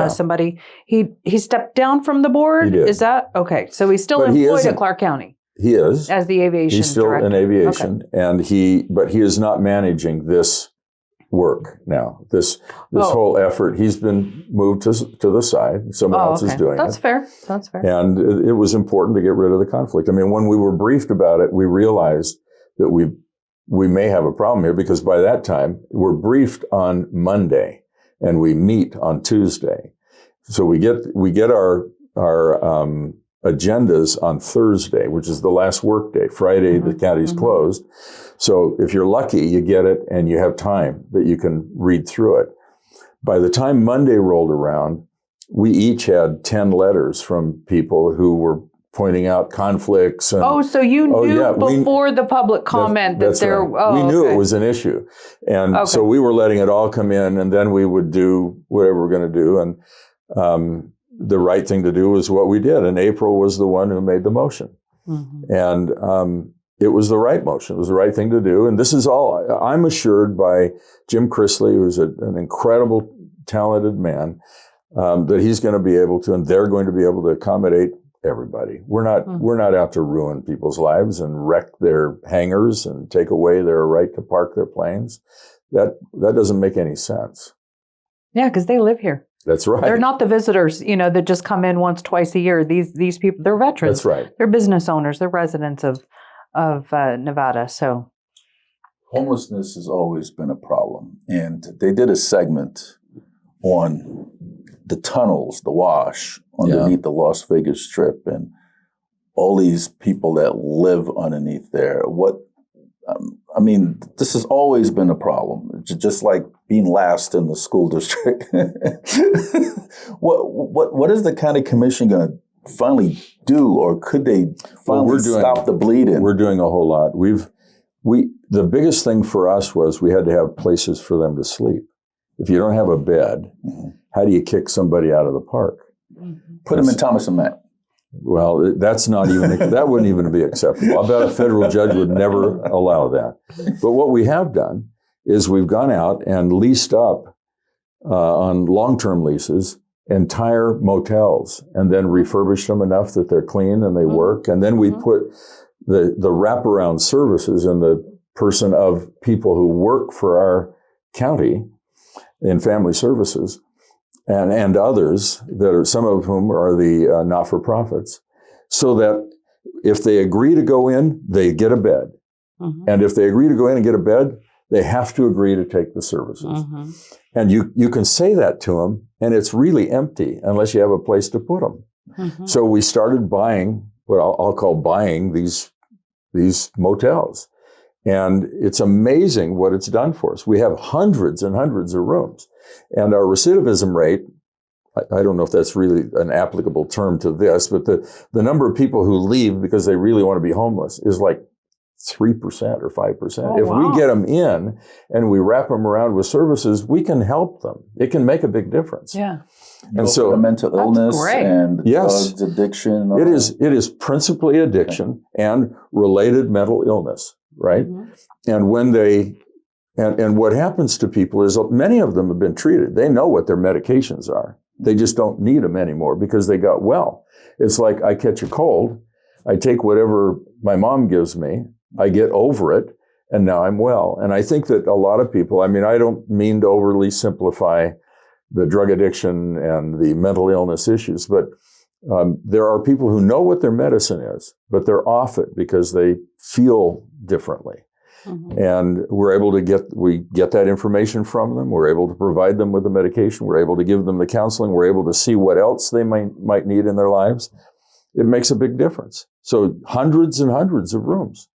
Somebody. He stepped down from the board? He did. Is that? Okay. So he's still employed at Clark County. He is. As the aviation He's still director. in aviation. Okay. But he is not managing this work now. This whole effort, he's been moved to the side. Someone else is doing That's it. That's fair. And it was important to get rid of the conflict. I mean, when we were briefed about it, we realized that we may have a problem here because by that time we're briefed on Monday and we meet on Tuesday. So we get our agendas on Thursday, which is the last work day. Friday, the county's closed. So if you're lucky, you get it and you have time that you can read through it. By the time Monday rolled around, we each had 10 letters from people who were pointing out conflicts. And, so you knew before the public comment that there... Right. We knew it was an issue. And so we were letting it all come in and then we would do whatever we're going to do. And the right thing to do was what we did. And April was the one who made the motion. And it was the right motion. It was the right thing to do. And this is all, I'm assured by Jim Chrisley, who's an incredible, talented man, that he's going to be able to, and they're going to be able to accommodate everybody. We're not out to ruin people's lives and wreck their hangars and take away their right to park their planes. That doesn't make any sense. Yeah, because they live here. That's right. They're not the visitors, that just come in once, twice a year. These people, they're veterans. That's right. They're business owners. They're residents of Nevada. So homelessness has always been a problem. And they did a segment on the tunnels, the wash underneath the Las Vegas Strip and all these people that live underneath there. This has always been a problem. Just like being last in the school district. What is the county commission going to finally do, or could they finally stop the bleeding? We're doing a whole lot. The biggest thing for us was we had to have places for them to sleep. If you don't have a bed, how do you kick somebody out of the park? Put them in Thomas and Mack. Well, that's not even, that wouldn't even be acceptable. I bet a federal judge would never allow that. But what we have done is we've gone out and leased up on long-term leases entire motels and then refurbished them enough that they're clean and they work. And then we put the wraparound services in the person of people who work for our county in family services and others that are, some of whom are the not-for-profits, so that if they agree to go in, they get a bed. Mm-hmm. And if they agree to go in and get a bed, they have to agree to take the services. Mm-hmm. And you can say that to them, and it's really empty unless you have a place to put them. Mm-hmm. So we started buying what I'll call buying these motels. And it's amazing what it's done for us. We have hundreds and hundreds of rooms. And our recidivism rate, I don't know if that's really an applicable term to this, but the number of people who leave because they really want to be homeless is like 3% or 5%. Oh, if wow. we get them in and we wrap them around with services, we can help them. It can make a big difference. Yeah. And so the mental illness and yes, drugs, addiction. It is principally addiction and related mental illness, right? Mm-hmm. And when and what happens to people is many of them have been treated. They know what their medications are. They just don't need them anymore because they got well. It's like I catch a cold, I take whatever my mom gives me, I get over it, and now I'm well. And I think that a lot of people, I mean, I don't mean to overly simplify the drug addiction and the mental illness issues, but there are people who know what their medicine is, but they're off it because they feel differently. Mm-hmm. And we're able to get that information from them. We're able to provide them with the medication. We're able to give them the counseling. We're able to see what else they might need in their lives. It makes a big difference. So hundreds and hundreds of rooms.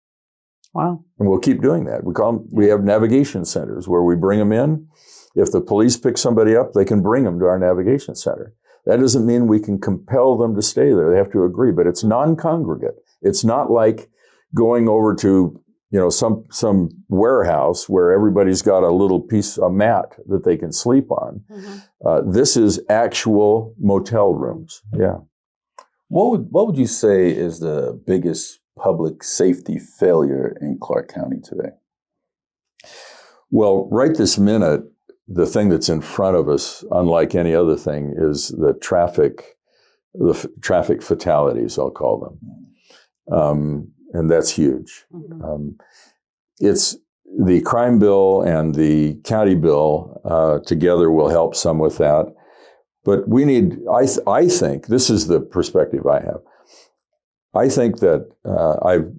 Wow. And we'll keep doing that. We have navigation centers where we bring them in. If the police pick somebody up, they can bring them to our navigation center. That doesn't mean we can compel them to stay there. They have to agree, but it's non-congregate. It's not like going over to some warehouse where everybody's got a mat that they can sleep on. Mm-hmm. This is actual motel rooms. Yeah. What would you say is the biggest public safety failure in Clark County today? Well, right this minute, the thing that's in front of us, unlike any other thing, is the traffic fatalities, I'll call them. And that's huge. Mm-hmm. It's the crime bill and the county bill together will help some with that. But we need, I think, this is the perspective I have. I think that I've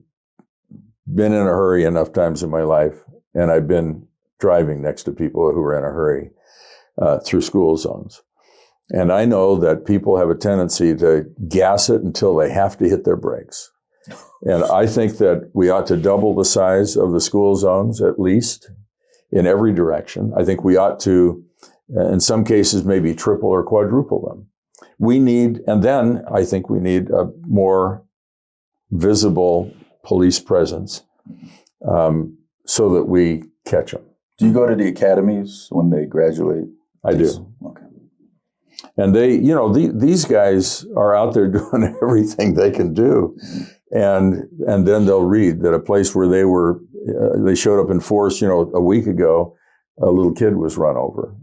been in a hurry enough times in my life, and I've been driving next to people who are in a hurry through school zones. And I know that people have a tendency to gas it until they have to hit their brakes. And I think that we ought to double the size of the school zones, at least, in every direction. I think we ought to, in some cases, maybe triple or quadruple them. And then I think we need a more visible police presence so that we catch them. Do you go to the academies when they graduate? I do. Okay. And these guys are out there doing everything they can do. And then they'll read that a place where they showed up in force, a week ago, a little kid was run over,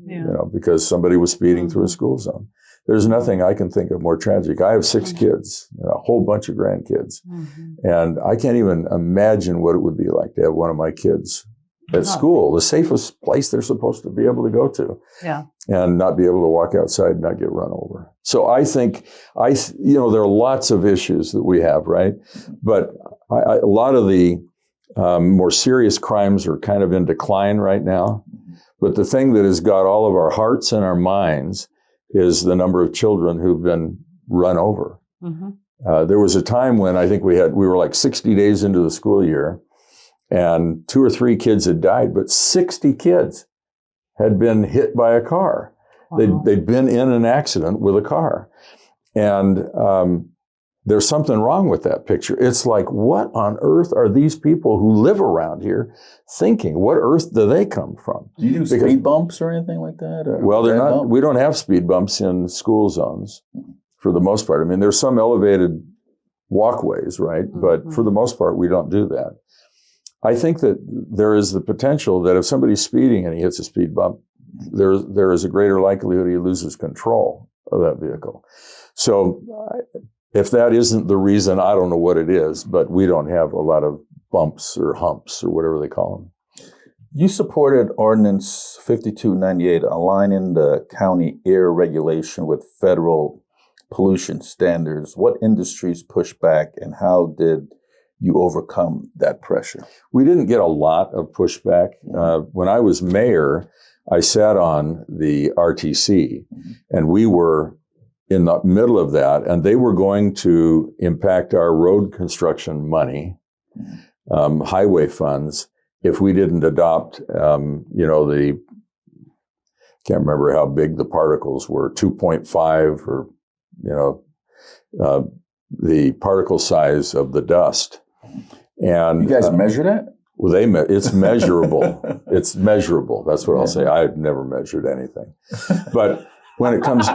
because somebody was speeding through a school zone. There's nothing I can think of more tragic. I have 6 kids, a whole bunch of grandkids. Mm-hmm. And I can't even imagine what it would be like to have one of my kids at school, the safest place they're supposed to be able to go to. Yeah. And not be able to walk outside and not get run over. So I think, there are lots of issues that we have, right? But a lot of the more serious crimes are kind of in decline right now. But the thing that has got all of our hearts and our minds is the number of children who've been run over. Mm-hmm. There was a time when I think we were like 60 days into the school year, and 2 or 3 kids had died, but 60 kids had been hit by a car. Wow. They'd been in an accident with a car. And there's something wrong with that picture. It's like, what on earth are these people who live around here thinking? What earth do they come from? Do you do speed bumps or anything like that? Well, they're not. We don't have speed bumps in school zones for the most part. I mean, there's some elevated walkways, right? Mm-hmm. But for the most part, we don't do that. I think that there is the potential that if somebody's speeding and he hits a speed bump, there is a greater likelihood he loses control of that vehicle. So if that isn't the reason, I don't know what it is, but we don't have a lot of bumps or humps or whatever they call them. You supported Ordinance 5298, aligning the county air regulation with federal pollution standards. What industries pushed back, and how did you overcome that pressure? We didn't get a lot of pushback. When I was mayor, I sat on the RTC, and we were in the middle of that, and they were going to impact our road construction money, highway funds, if we didn't adopt, can't remember how big the particles were, 2.5 or, the particle size of the dust. And you guys measure that? Well, it's measurable. It's measurable. That's what I'll say. I've never measured anything, but when it comes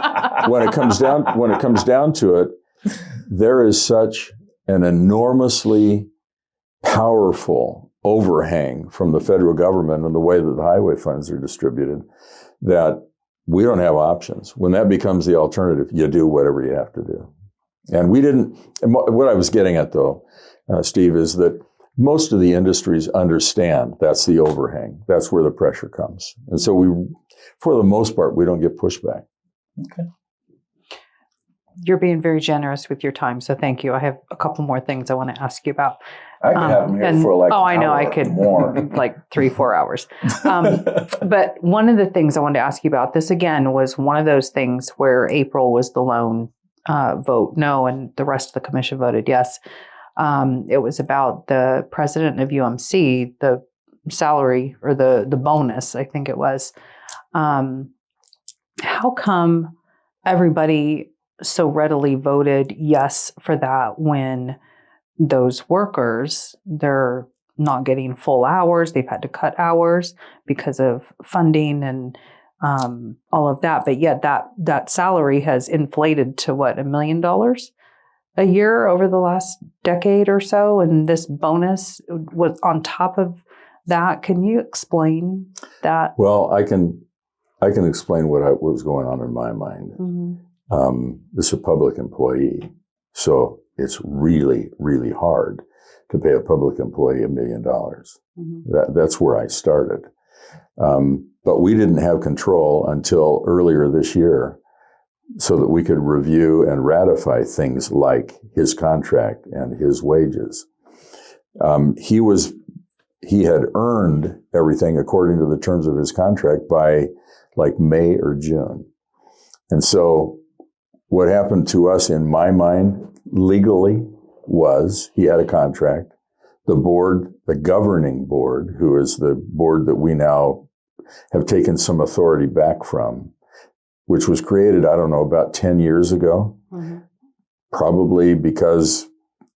down to it, there is such an enormously powerful overhang from the federal government and the way that the highway funds are distributed that we don't have options. When that becomes the alternative, you do whatever you have to do. And we didn't. And what I was getting at, though, Steve, is that most of the industries understand that's the overhang. That's where the pressure comes. And so for the most part, we don't get pushback. Okay. You're being very generous with your time, so thank you. I have a couple more things I want to ask you about. I could have them here for like I know, I could more. Like 3-4 hours. But one of the things I wanted to ask you about, this again was one of those things where April was the lone vote no, and the rest of the commission voted yes. It was about the president of UMC, the salary or the bonus, I think it was. How come everybody so readily voted yes for that when those workers, they're not getting full hours, they've had to cut hours because of funding and all of that, but yet that salary has inflated to what, $1 million a year over the last decade or so, and this bonus was on top of that. Can you explain that? Well, I can explain what was going on in my mind. Mm-hmm. This is a public employee, so it's really, really hard to pay a public employee $1 million. Mm-hmm. That's where I started. But we didn't have control until earlier this year so that we could review and ratify things like his contract and his wages. He had earned everything according to the terms of his contract by like May or June. And so what happened to us in my mind legally was he had a contract. The board, the governing board, who is the board that we now have taken some authority back from, which was created, I don't know, about 10 years ago, probably because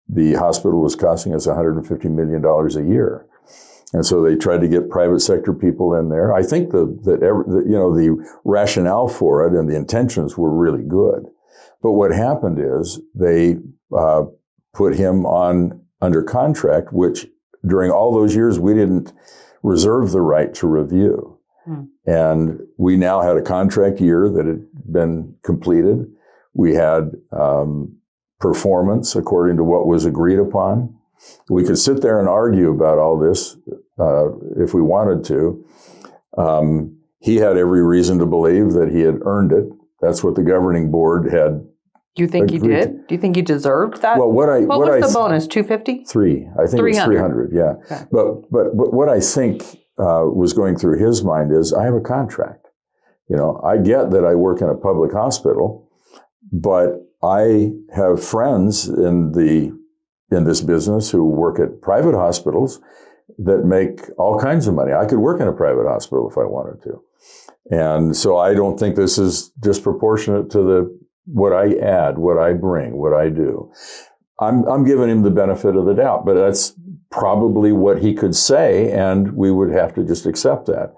the hospital was costing us $150 million a year. And so they tried to get private sector people in there. I think the rationale for it and the intentions were really good. But what happened is they put him under contract, which during all those years we didn't reserve the right to review. And we now had a contract year that had been completed. We had performance according to what was agreed upon. We could sit there and argue about all this if we wanted to. He had every reason to believe that he had earned it. That's what the governing board had. Do you think he did? Do you think he deserved that? Well, what was the bonus? 250? 3. I think 300. It was 300. Yeah. Okay. But what I think was going through his mind is, I have a contract. I get that I work in a public hospital, but I have friends in this business who work at private hospitals that make all kinds of money. I could work in a private hospital if I wanted to. And so I don't think this is disproportionate to what I add, what I bring, what I do. I'm giving him the benefit of the doubt, but that's probably what he could say, and we would have to just accept that.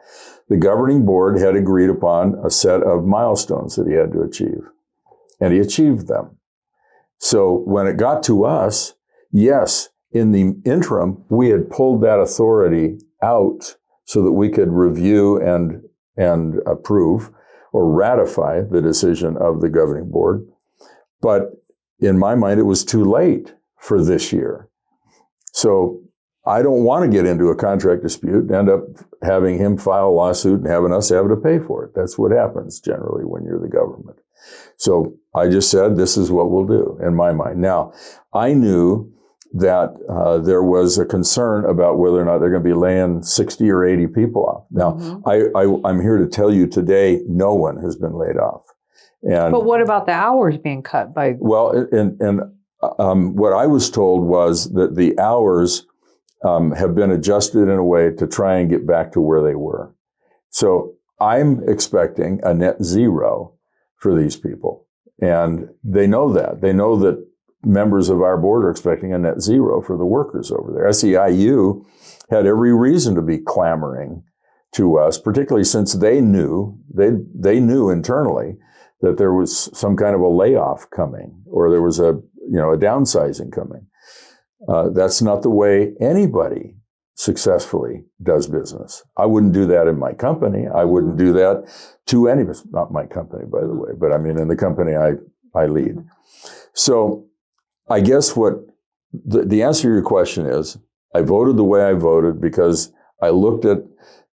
The governing board had agreed upon a set of milestones that he had to achieve, and he achieved them. So when it got to us, yes, in the interim, we had pulled that authority out so that we could review and approve or ratify the decision of the governing board. But in my mind, it was too late for this year. So I don't want to get into a contract dispute and end up having him file a lawsuit and having us have to pay for it. That's what happens generally when you're the government. So I just said, this is what we'll do in my mind. Now, I knew that there was a concern about whether or not they're going to be laying 60 or 80 people off. Now, I'm here to tell you today, no one has been laid off. But what about the hours being cut by? Well, and what I was told was that the hours have been adjusted in a way to try and get back to where they were. So I'm expecting a net zero for these people. And they know that. They know that members of our board are expecting a net zero for the workers over there. SEIU had every reason to be clamoring to us, particularly since they knew internally that there was some kind of a layoff coming, or there was a downsizing coming. That's not the way anybody successfully does business. I wouldn't do that in my company. I wouldn't do that to any of us. Not my company, by the way, but I mean in the company I lead. So I guess what the answer to your question is, I voted the way I voted because I looked at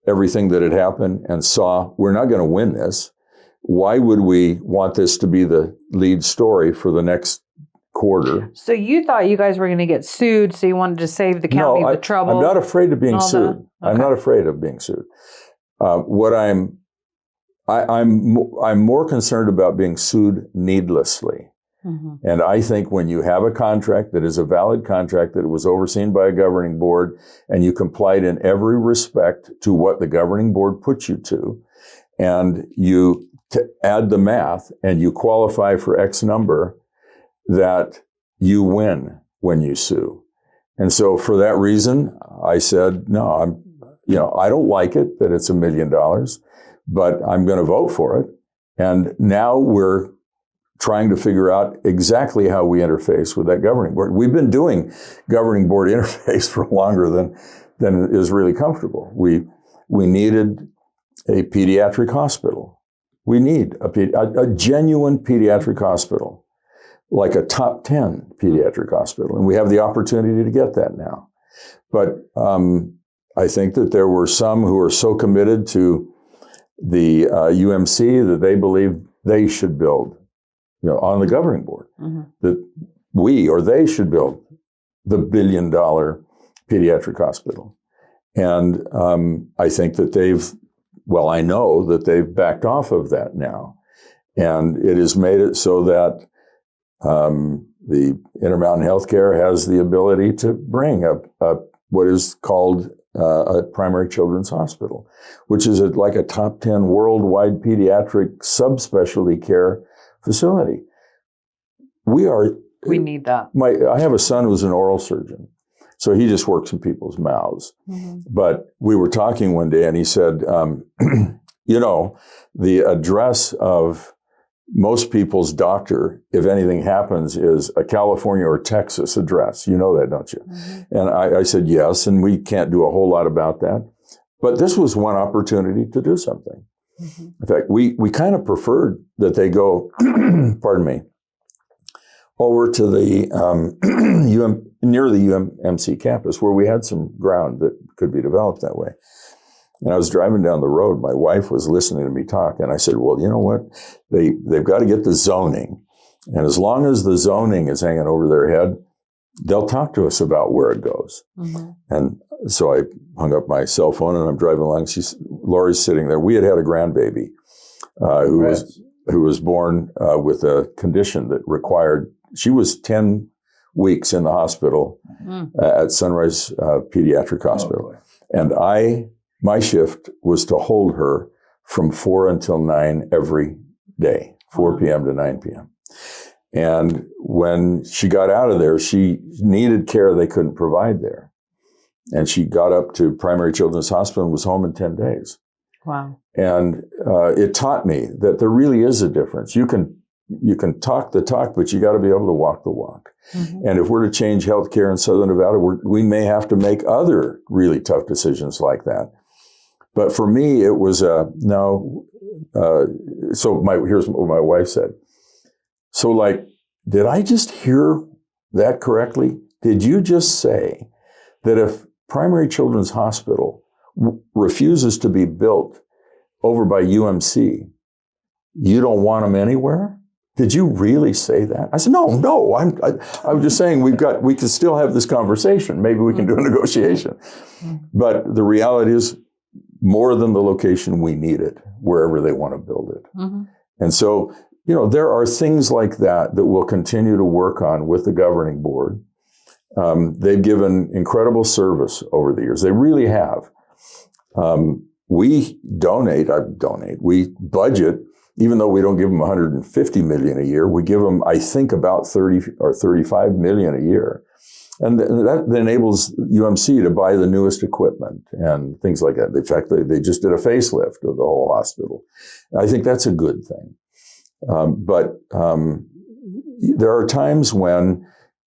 everything that had happened and saw we're not going to win this. Why would we want this to be the lead story for the next quarter? So you thought you guys were going to get sued, so you wanted to save the county the trouble? I'm not afraid of being sued. Okay. I'm not afraid of being sued. What I'm more concerned about being sued needlessly. Mm-hmm. And I think when you have a contract that is a valid contract, that was overseen by a governing board, and you complied in every respect to what the governing board put you to, and you add the math and you qualify for X number, that you win when you sue. And so for that reason, I said, no, I don't like it that it's $1 million, but I'm going to vote for it. And now we're trying to figure out exactly how we interface with that governing board. We've been doing governing board interface for longer than is really comfortable. We needed a pediatric hospital. We need a genuine pediatric hospital, like a top 10 pediatric hospital. And we have the opportunity to get that now. But I think that there were some who are so committed to the UMC that they believe they should build, on the governing board, that we or they should build the $1 billion pediatric hospital. And I think that I know that they've backed off of that now. And it has made it so that the Intermountain Healthcare has the ability to bring what is called a primary children's hospital, which is like a top 10 worldwide pediatric subspecialty care facility. We need that. I have a son who's an oral surgeon, so he just works in people's mouths. Mm-hmm. But we were talking one day, and he said, the address of most people's doctor, if anything happens, is a California or Texas address. You know that, don't you? Mm-hmm. And I said, yes, and we can't do a whole lot about that. But this was one opportunity to do something. Mm-hmm. In fact, we kind of preferred that they go, pardon me, over to the near the UMC campus, where we had some ground that could be developed that way. And I was driving down the road. My wife was listening to me talk, and I said, well, you know what? They've got to get the zoning. And as long as the zoning is hanging over their head, they'll talk to us about where it goes. Mm-hmm. And so I hung up my cell phone, and I'm driving along. Lori's sitting there. We had a grandbaby who was born with a condition that required, she was 10 weeks in the hospital at Sunrise Pediatric Hospital. And my shift was to hold her from 4 until 9 every day, 4 p.m. to 9 p.m. And when she got out of there, she needed care they couldn't provide there. And she got up to Primary Children's Hospital and was home in 10 days. Wow. And it taught me that there really is a difference. You can talk the talk, but you got to be able to walk the walk. Mm-hmm. And if we're to change healthcare in Southern Nevada, we may have to make other really tough decisions like that. But for me, it was no. So here's what my wife said. So did I just hear that correctly? Did you just say that if Primary Children's Hospital refuses to be built over by UMC. You don't want them anywhere? Did you really say that? I said, no. I was just saying we can still have this conversation. Maybe we can do a negotiation. But the reality is, more than the location, we need it wherever they want to build it. And so, there are things like that that we'll continue to work on with the governing board. They've given incredible service over the years. They really have. We budget, even though we don't give them $150 million a year, we give them, I think, about 30 or 35 million a year. And that enables UMC to buy the newest equipment and things like that. In fact, they just did a facelift of the whole hospital. I think that's a good thing. But there are times when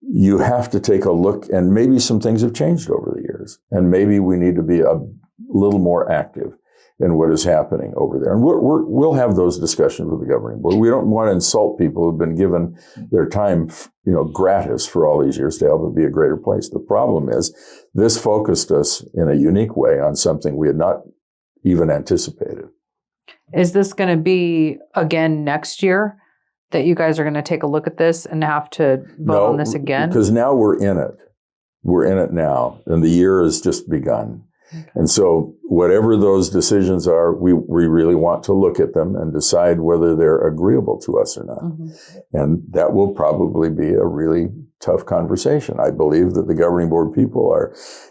you have to take a look, and maybe some things have changed over the years, and maybe we need to be a little more active in what is happening over there. And we'll have those discussions with the governing board. We don't want to insult people who've been given their time, gratis for all these years to help it be a greater place. The problem is this focused us in a unique way on something we had not even anticipated. Is this going to be again next year that you guys are going to take a look at this and have to vote on this again? Because now we're in it. We're in it now, and the year has just begun. Okay. And so whatever those decisions are, we really want to look at them and decide whether they're agreeable to us or not. And that will probably be a really tough conversation. I believe that the governing board people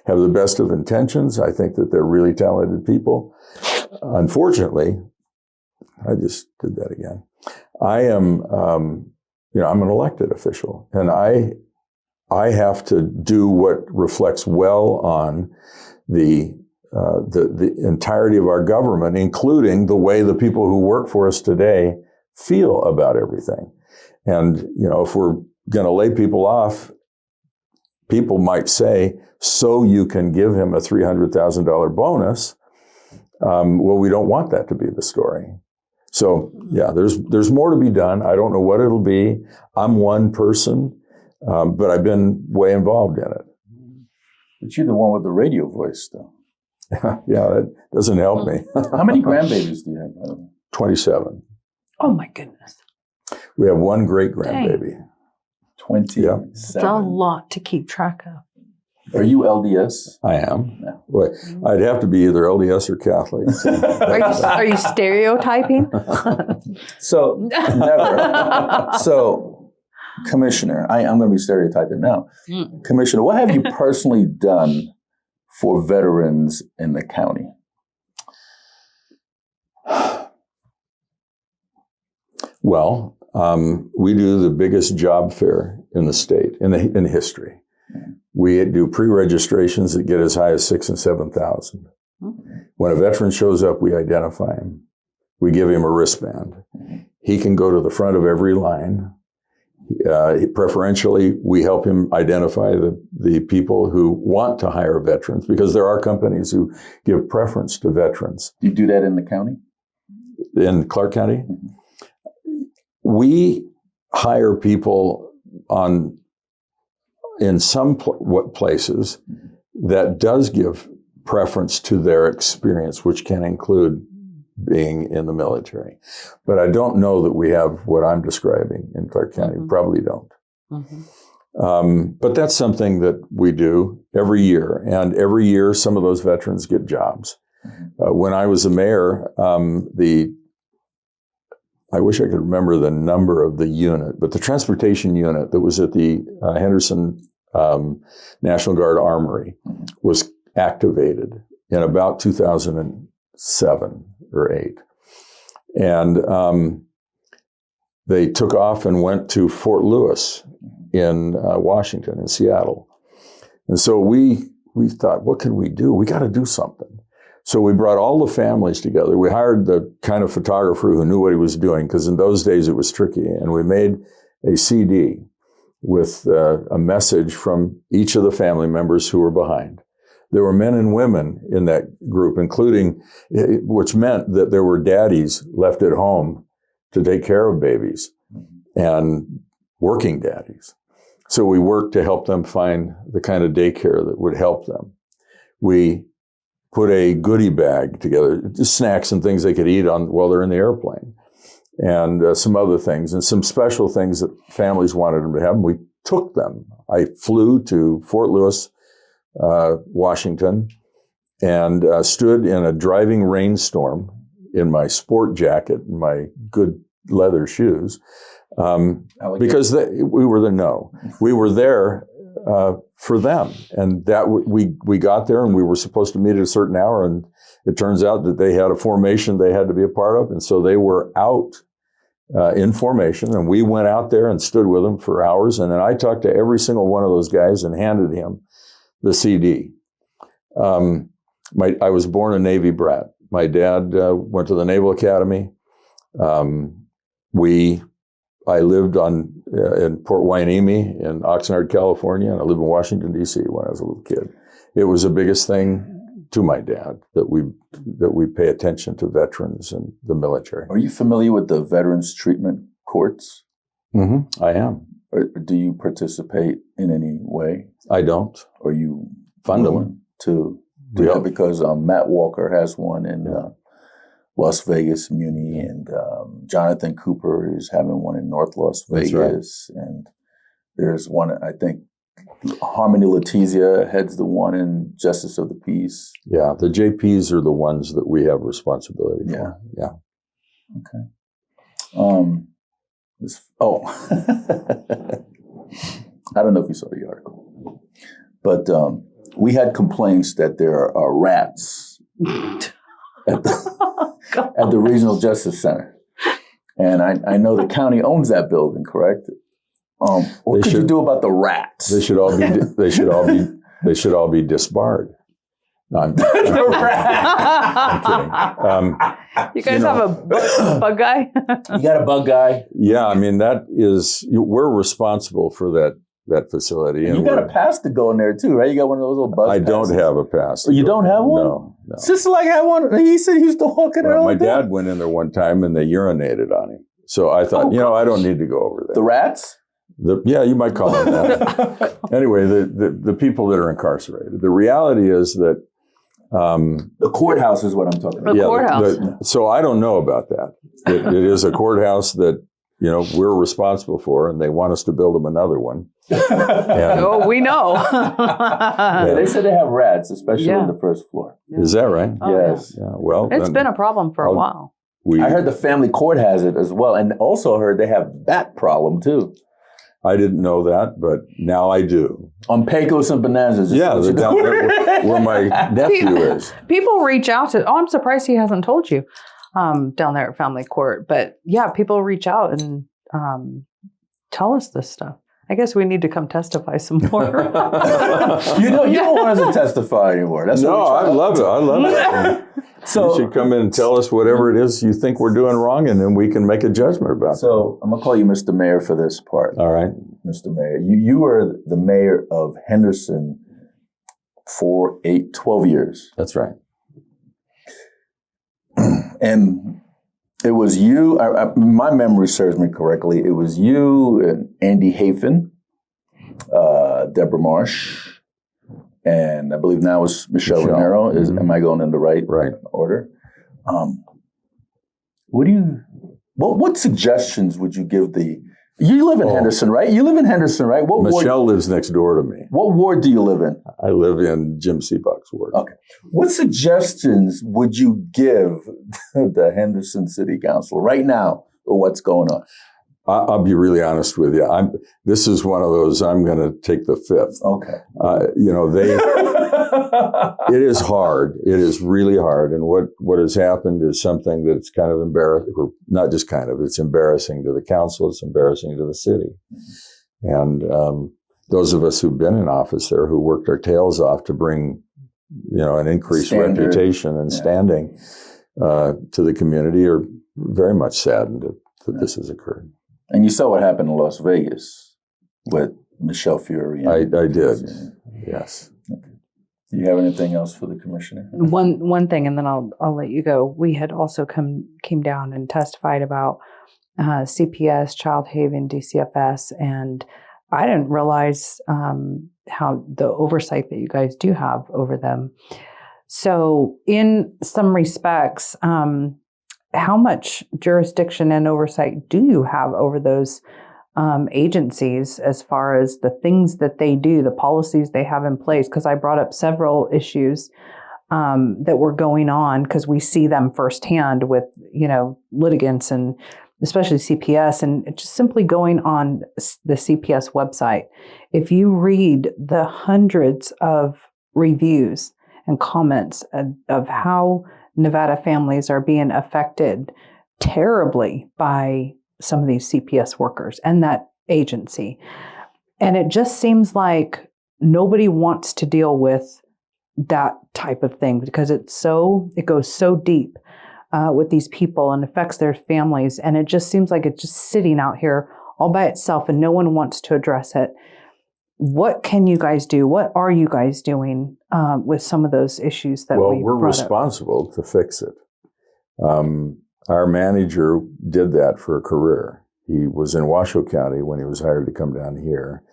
have the best of intentions. I think that they're really talented people. Unfortunately, I just did that again. I am, I'm an elected official, and I have to do what reflects well on the entirety of our government, including the way the people who work for us today feel about everything. And, if we're going to lay people off, people might say, so you can give him a $300,000 bonus. Well, we don't want that to be the story. So, yeah, there's more to be done. I don't know what it'll be. I'm one person, but I've been way involved in it. But you're the one with the radio voice, though. Yeah, that doesn't help me. How many grandbabies do you have? 27. Oh, my goodness. We have one great grandbaby. 27. Yeah. It's a lot to keep track of. Are you LDS? I am. No. Well, I'd have to be either LDS or Catholic. So. Are you stereotyping? So, never. So, Commissioner, I'm going to be stereotyping now. Commissioner, what have you personally done for veterans in the county? Well, we do the biggest job fair in the state, in history. We do pre-registrations that get as high as 6,000 and 7,000. When a veteran shows up, we identify him. We give him a wristband. He can go to the front of every line. Preferentially, we help him identify the people who want to hire veterans, because there are companies who give preference to veterans. Do you do that in the county? In Clark County? We hire people in some places that does give preference to their experience, which can include being in the military. But I don't know that we have what I'm describing in Clark County. Probably don't. But that's something that we do every year. And every year, some of those veterans get jobs. When I was a mayor, I wish I could remember the number of the unit, but the transportation unit that was at the Henderson National Guard Armory was activated in about 2007 or 8. And they took off and went to Fort Lewis in Washington, in Seattle. And so we thought, what can we do? We got to do something. So we brought all the families together. We hired the kind of photographer who knew what he was doing, because in those days it was tricky. And we made a CD with a message from each of the family members who were behind. There were men and women in that group, including, which meant that there were daddies left at home to take care of babies, and working daddies. So we worked to help them find the kind of daycare that would help them. we put a goodie bag together, just snacks and things they could eat while they're in the airplane, and some other things, and some special things that families wanted them to have. And we took them. I flew to Fort Lewis, Washington, and stood in a driving rainstorm in my sport jacket and my good leather shoes, because we were we were there for them, and that we got there, and we were supposed to meet at a certain hour, and it turns out that they had a formation they had to be a part of, and so they were out in formation, and we went out there and stood with them for hours, and then I talked to every single one of those guys and handed him the CD. I was born a Navy brat. My dad went to the Naval Academy. I lived in Port Hueneme in Oxnard, California, and I lived in Washington, D.C. when I was a little kid. It was the biggest thing to my dad that we pay attention to veterans and the military. Are you familiar with the Veterans Treatment Courts? Mm-hmm. I am. Or do you participate in any way? I don't. Or you fund them to do that? Because Matt Walker has one in Las Vegas, Muni, and Jonathan Cooper is having one in North Las Vegas. Right. And there's one, I think, Harmony Letizia heads the one in Justice of the Peace. Yeah, the JPs are the ones that we have responsibility for. Yeah. Okay. I don't know if you saw the article, but we had complaints that there are rats at the Regional Justice Center, and I know the county owns that building, correct? What could you do about the rats? They should all be disbarred. No, I'm kidding. You guys have a bug guy? You got a bug guy? Yeah, I mean, we're responsible for that facility. And you got a pass to go in there too, right? You got one of those little bus passes. Don't have a pass. Oh, you don't have one? No. Sister like had one. He said he used to walk in there all my day. dad went in there one time and they urinated on him. So I thought, I don't need to go over there. The rats? You might call them that. Anyway, the people that are incarcerated. The reality is that the courthouse is what I'm talking about. The courthouse. So I don't know about that. It is a courthouse that we're responsible for, and they want us to build them another one. We know. They said they have rats, especially on the first floor. Yeah. Is that right? Oh, yes. Yeah. Well, it's been a problem for a while. I heard the family court has it as well, and also heard they have that problem too. I didn't know that, but now I do. On Pecos and Bonanza. Down there where my nephew is. People reach out to, I'm surprised he hasn't told you down there at family court. But yeah, people reach out and tell us this stuff. I guess we need to come testify some more. You don't want us to testify anymore. That's I love it. I love it. So you should come in and tell us whatever it is you think we're doing wrong, and then we can make a judgment about it. So I'm going to call you Mr. Mayor for this part. All right. Mr. Mayor, you were the mayor of Henderson for 12 years. That's right. And it was you, my memory serves me correctly, it was you and Andy Hafen, Deborah Marsh, and I believe now it's Michelle Romero. Mm-hmm. Am I going in the right order? What suggestions would you give you live in Henderson, right? You live in Henderson, right? Michelle lives next door to me. What ward do you live in? I live in Jim Seabuck's ward. Okay. What suggestions would you give the Henderson City Council right now or what's going on? I'll be really honest with you. This is one of those, I'm going to take the fifth. Okay. It is hard. It is really hard. And what has happened is something that's kind of embarrassing, or not just kind of, it's embarrassing to the council. It's embarrassing to the city. And those of us who've been in office there, who worked our tails off to bring, an increased reputation and standing to the community, are very much saddened that this has occurred. And you saw what happened in Las Vegas with Michelle Fury. I did, yes. Okay. Do you have anything else for the commissioner? One thing, and then I'll let you go. We had also came down and testified about CPS, Child Haven, DCFS, and I didn't realize how the oversight that you guys do have over them. So in some respects, how much jurisdiction and oversight do you have over those agencies as far as the things that they do, the policies they have in place? Because I brought up several issues that were going on because we see them firsthand with, litigants and especially CPS, and just simply going on the CPS website. If you read the hundreds of reviews and comments of how Nevada families are being affected terribly by some of these CPS workers and that agency. And it just seems like nobody wants to deal with that type of thing because it goes so deep with these people and affects their families. And it just seems like it's just sitting out here all by itself and no one wants to address it. What can you guys do? What are you guys doing with some of those issues that we're responsible to fix it. Our manager did that for a career. He was in Washoe County when he was hired to come down here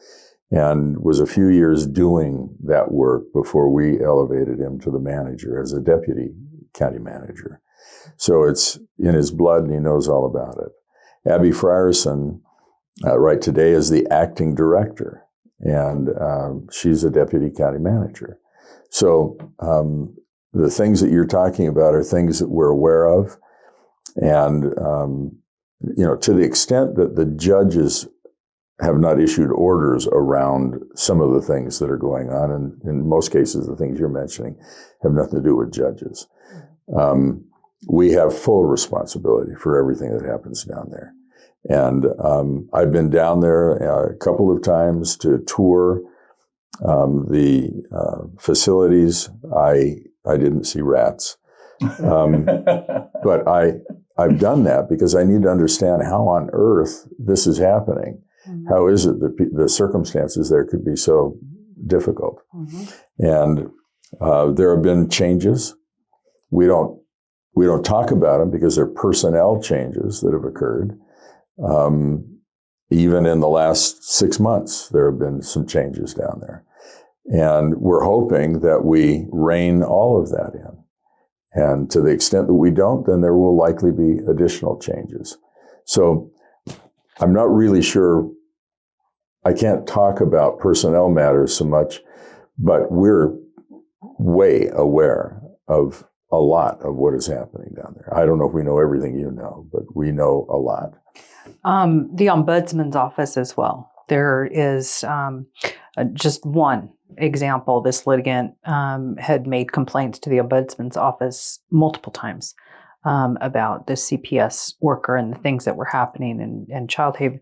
and was a few years doing that work before we elevated him to the manager as a deputy county manager. So it's in his blood and he knows all about it. Abby Frierson, right today, is the acting director, and she's a deputy county manager. So the things that you're talking about are things that we're aware of. And, to the extent that the judges have not issued orders around some of the things that are going on, and in most cases, the things you're mentioning have nothing to do with judges. We have full responsibility for everything that happens down there. And I've been down there a couple of times to tour the facilities. I didn't see rats. But I've done that because I need to understand how on earth this is happening. Mm-hmm. How is it that the circumstances there could be so difficult? Mm-hmm. And there have been changes. We don't talk about them because they're personnel changes that have occurred. Even in the last 6 months, there have been some changes down there. And we're hoping that we rein all of that in. And to the extent that we don't, then there will likely be additional changes. So I'm not really sure. I can't talk about personnel matters so much, but we're way aware of a lot of what is happening down there. I don't know if we know everything you know, but we know a lot. The Ombudsman's office as well. There is just one example. This litigant had made complaints to the Ombudsman's office multiple times about the CPS worker and the things that were happening and Child Haven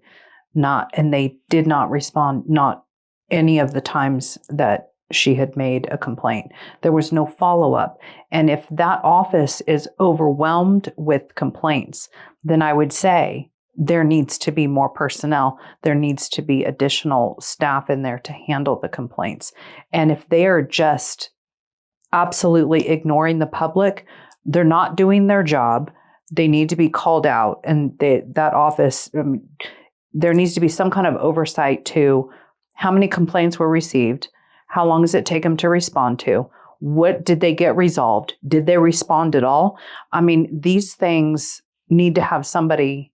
and they did not respond, not any of the times that she had made a complaint. There was no follow-up. And if that office is overwhelmed with complaints, then I would say there needs to be more personnel. There needs to be additional staff in there to handle the complaints. And if they are just absolutely ignoring the public, they're not doing their job. They need to be called out. And that office, there needs to be some kind of oversight to how many complaints were received. How long does it take them to respond to? What did they get resolved? Did they respond at all? I mean, these things need to have somebody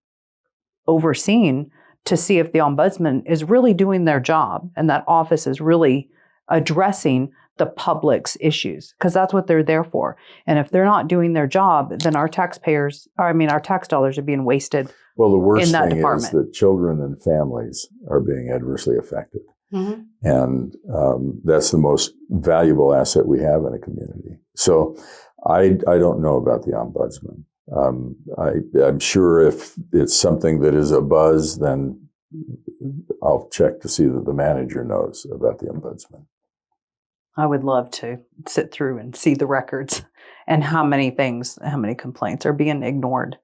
overseen to see if the ombudsman is really doing their job and that office is really addressing the public's issues, because that's what they're there for. And if they're not doing their job, then our tax dollars are being wasted. Well, the worst in that thing department is that children and families are being adversely affected. Mm-hmm. And that's the most valuable asset we have in a community. So I don't know about the ombudsman. I'm sure if it's something that is a buzz, then I'll check to see that the manager knows about the ombudsman. I would love to sit through and see the records and how many complaints are being ignored,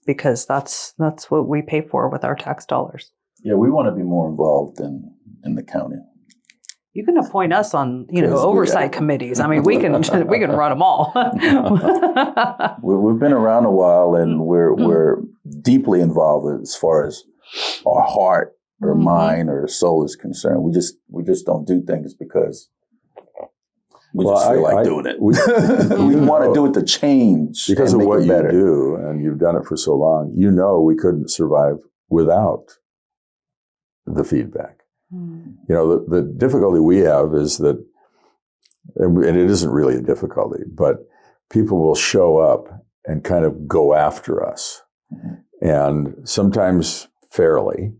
because that's what we pay for with our tax dollars. Yeah, we want to be more involved in the county. You can appoint us on, oversight committees. I mean, we can run them all. We've been around a while, and we're deeply involved as far as our heart or mind or soul is concerned. We just don't do things because we just feel like doing it. We want to do it to change because and of make what it you better. do, and you've done it for so long. We couldn't survive without the feedback. The difficulty we have is that, and it isn't really a difficulty, but people will show up and kind of go after us, and sometimes fairly.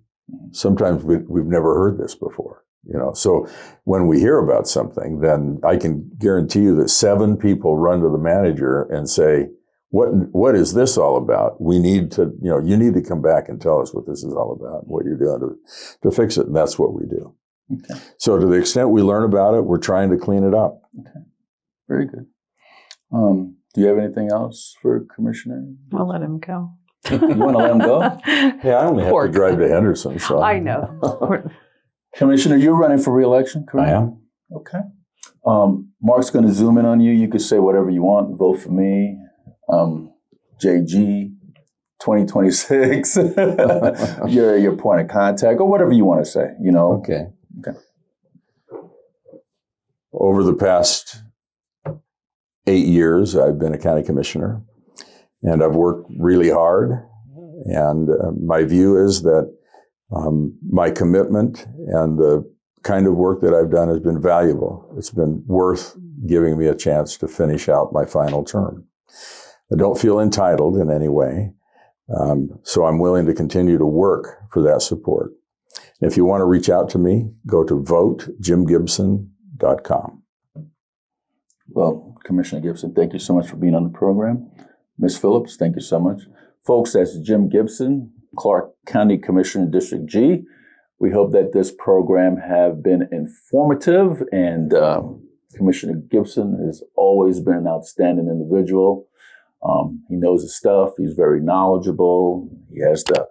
Sometimes we've never heard this before. So when we hear about something, then I can guarantee you that 7 people run to the manager and say, what is this all about? We need to, you need to come back and tell us what this is all about, what you're doing to fix it. And that's what we do. Okay. So to the extent we learn about it, we're trying to clean it up. Okay. Very good. Do you have anything else for Commissioner? I'll let him go. You want to let him go? Hey, I only have to drive to Henderson. So I know. Commissioner, you're running for re-election, correct? I am. Okay. Mark's going to zoom in on you. You can say whatever you want. Vote for me. JG 2026. your point of contact or whatever you want to say. Okay. Over the past 8 years, I've been a county commissioner, and I've worked really hard. And my view is that my commitment and the kind of work that I've done has been valuable. It's been worth giving me a chance to finish out my final term. I don't feel entitled in any way, so I'm willing to continue to work for that support. If you want to reach out to me, go to votejimgibson.com. Well, Commissioner Gibson, thank you so much for being on the program. Ms. Phillips, thank you so much. Folks, that's Jim Gibson, Clark County Commissioner, District G. We hope that this program have been informative, and Commissioner Gibson has always been an outstanding individual. He knows his stuff. He's very knowledgeable. He has the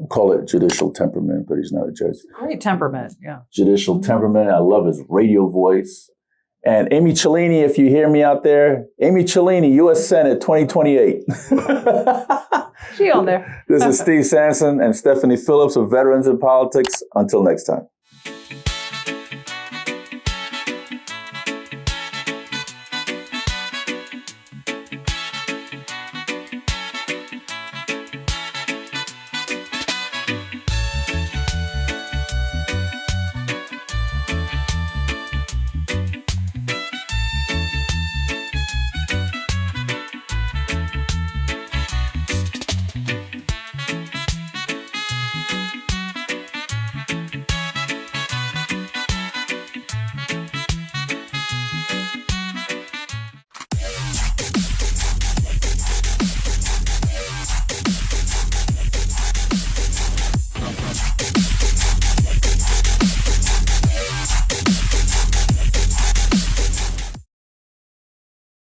call it judicial temperament, but he's not a judge. Great temperament, yeah. Judicial temperament. I love his radio voice. And Amy Cellini, if you hear me out there, Amy Cellini, U.S. Senate 2028. She on there. This is Steve Sanson and Stephanie Phillips of Veterans in Politics. Until next time.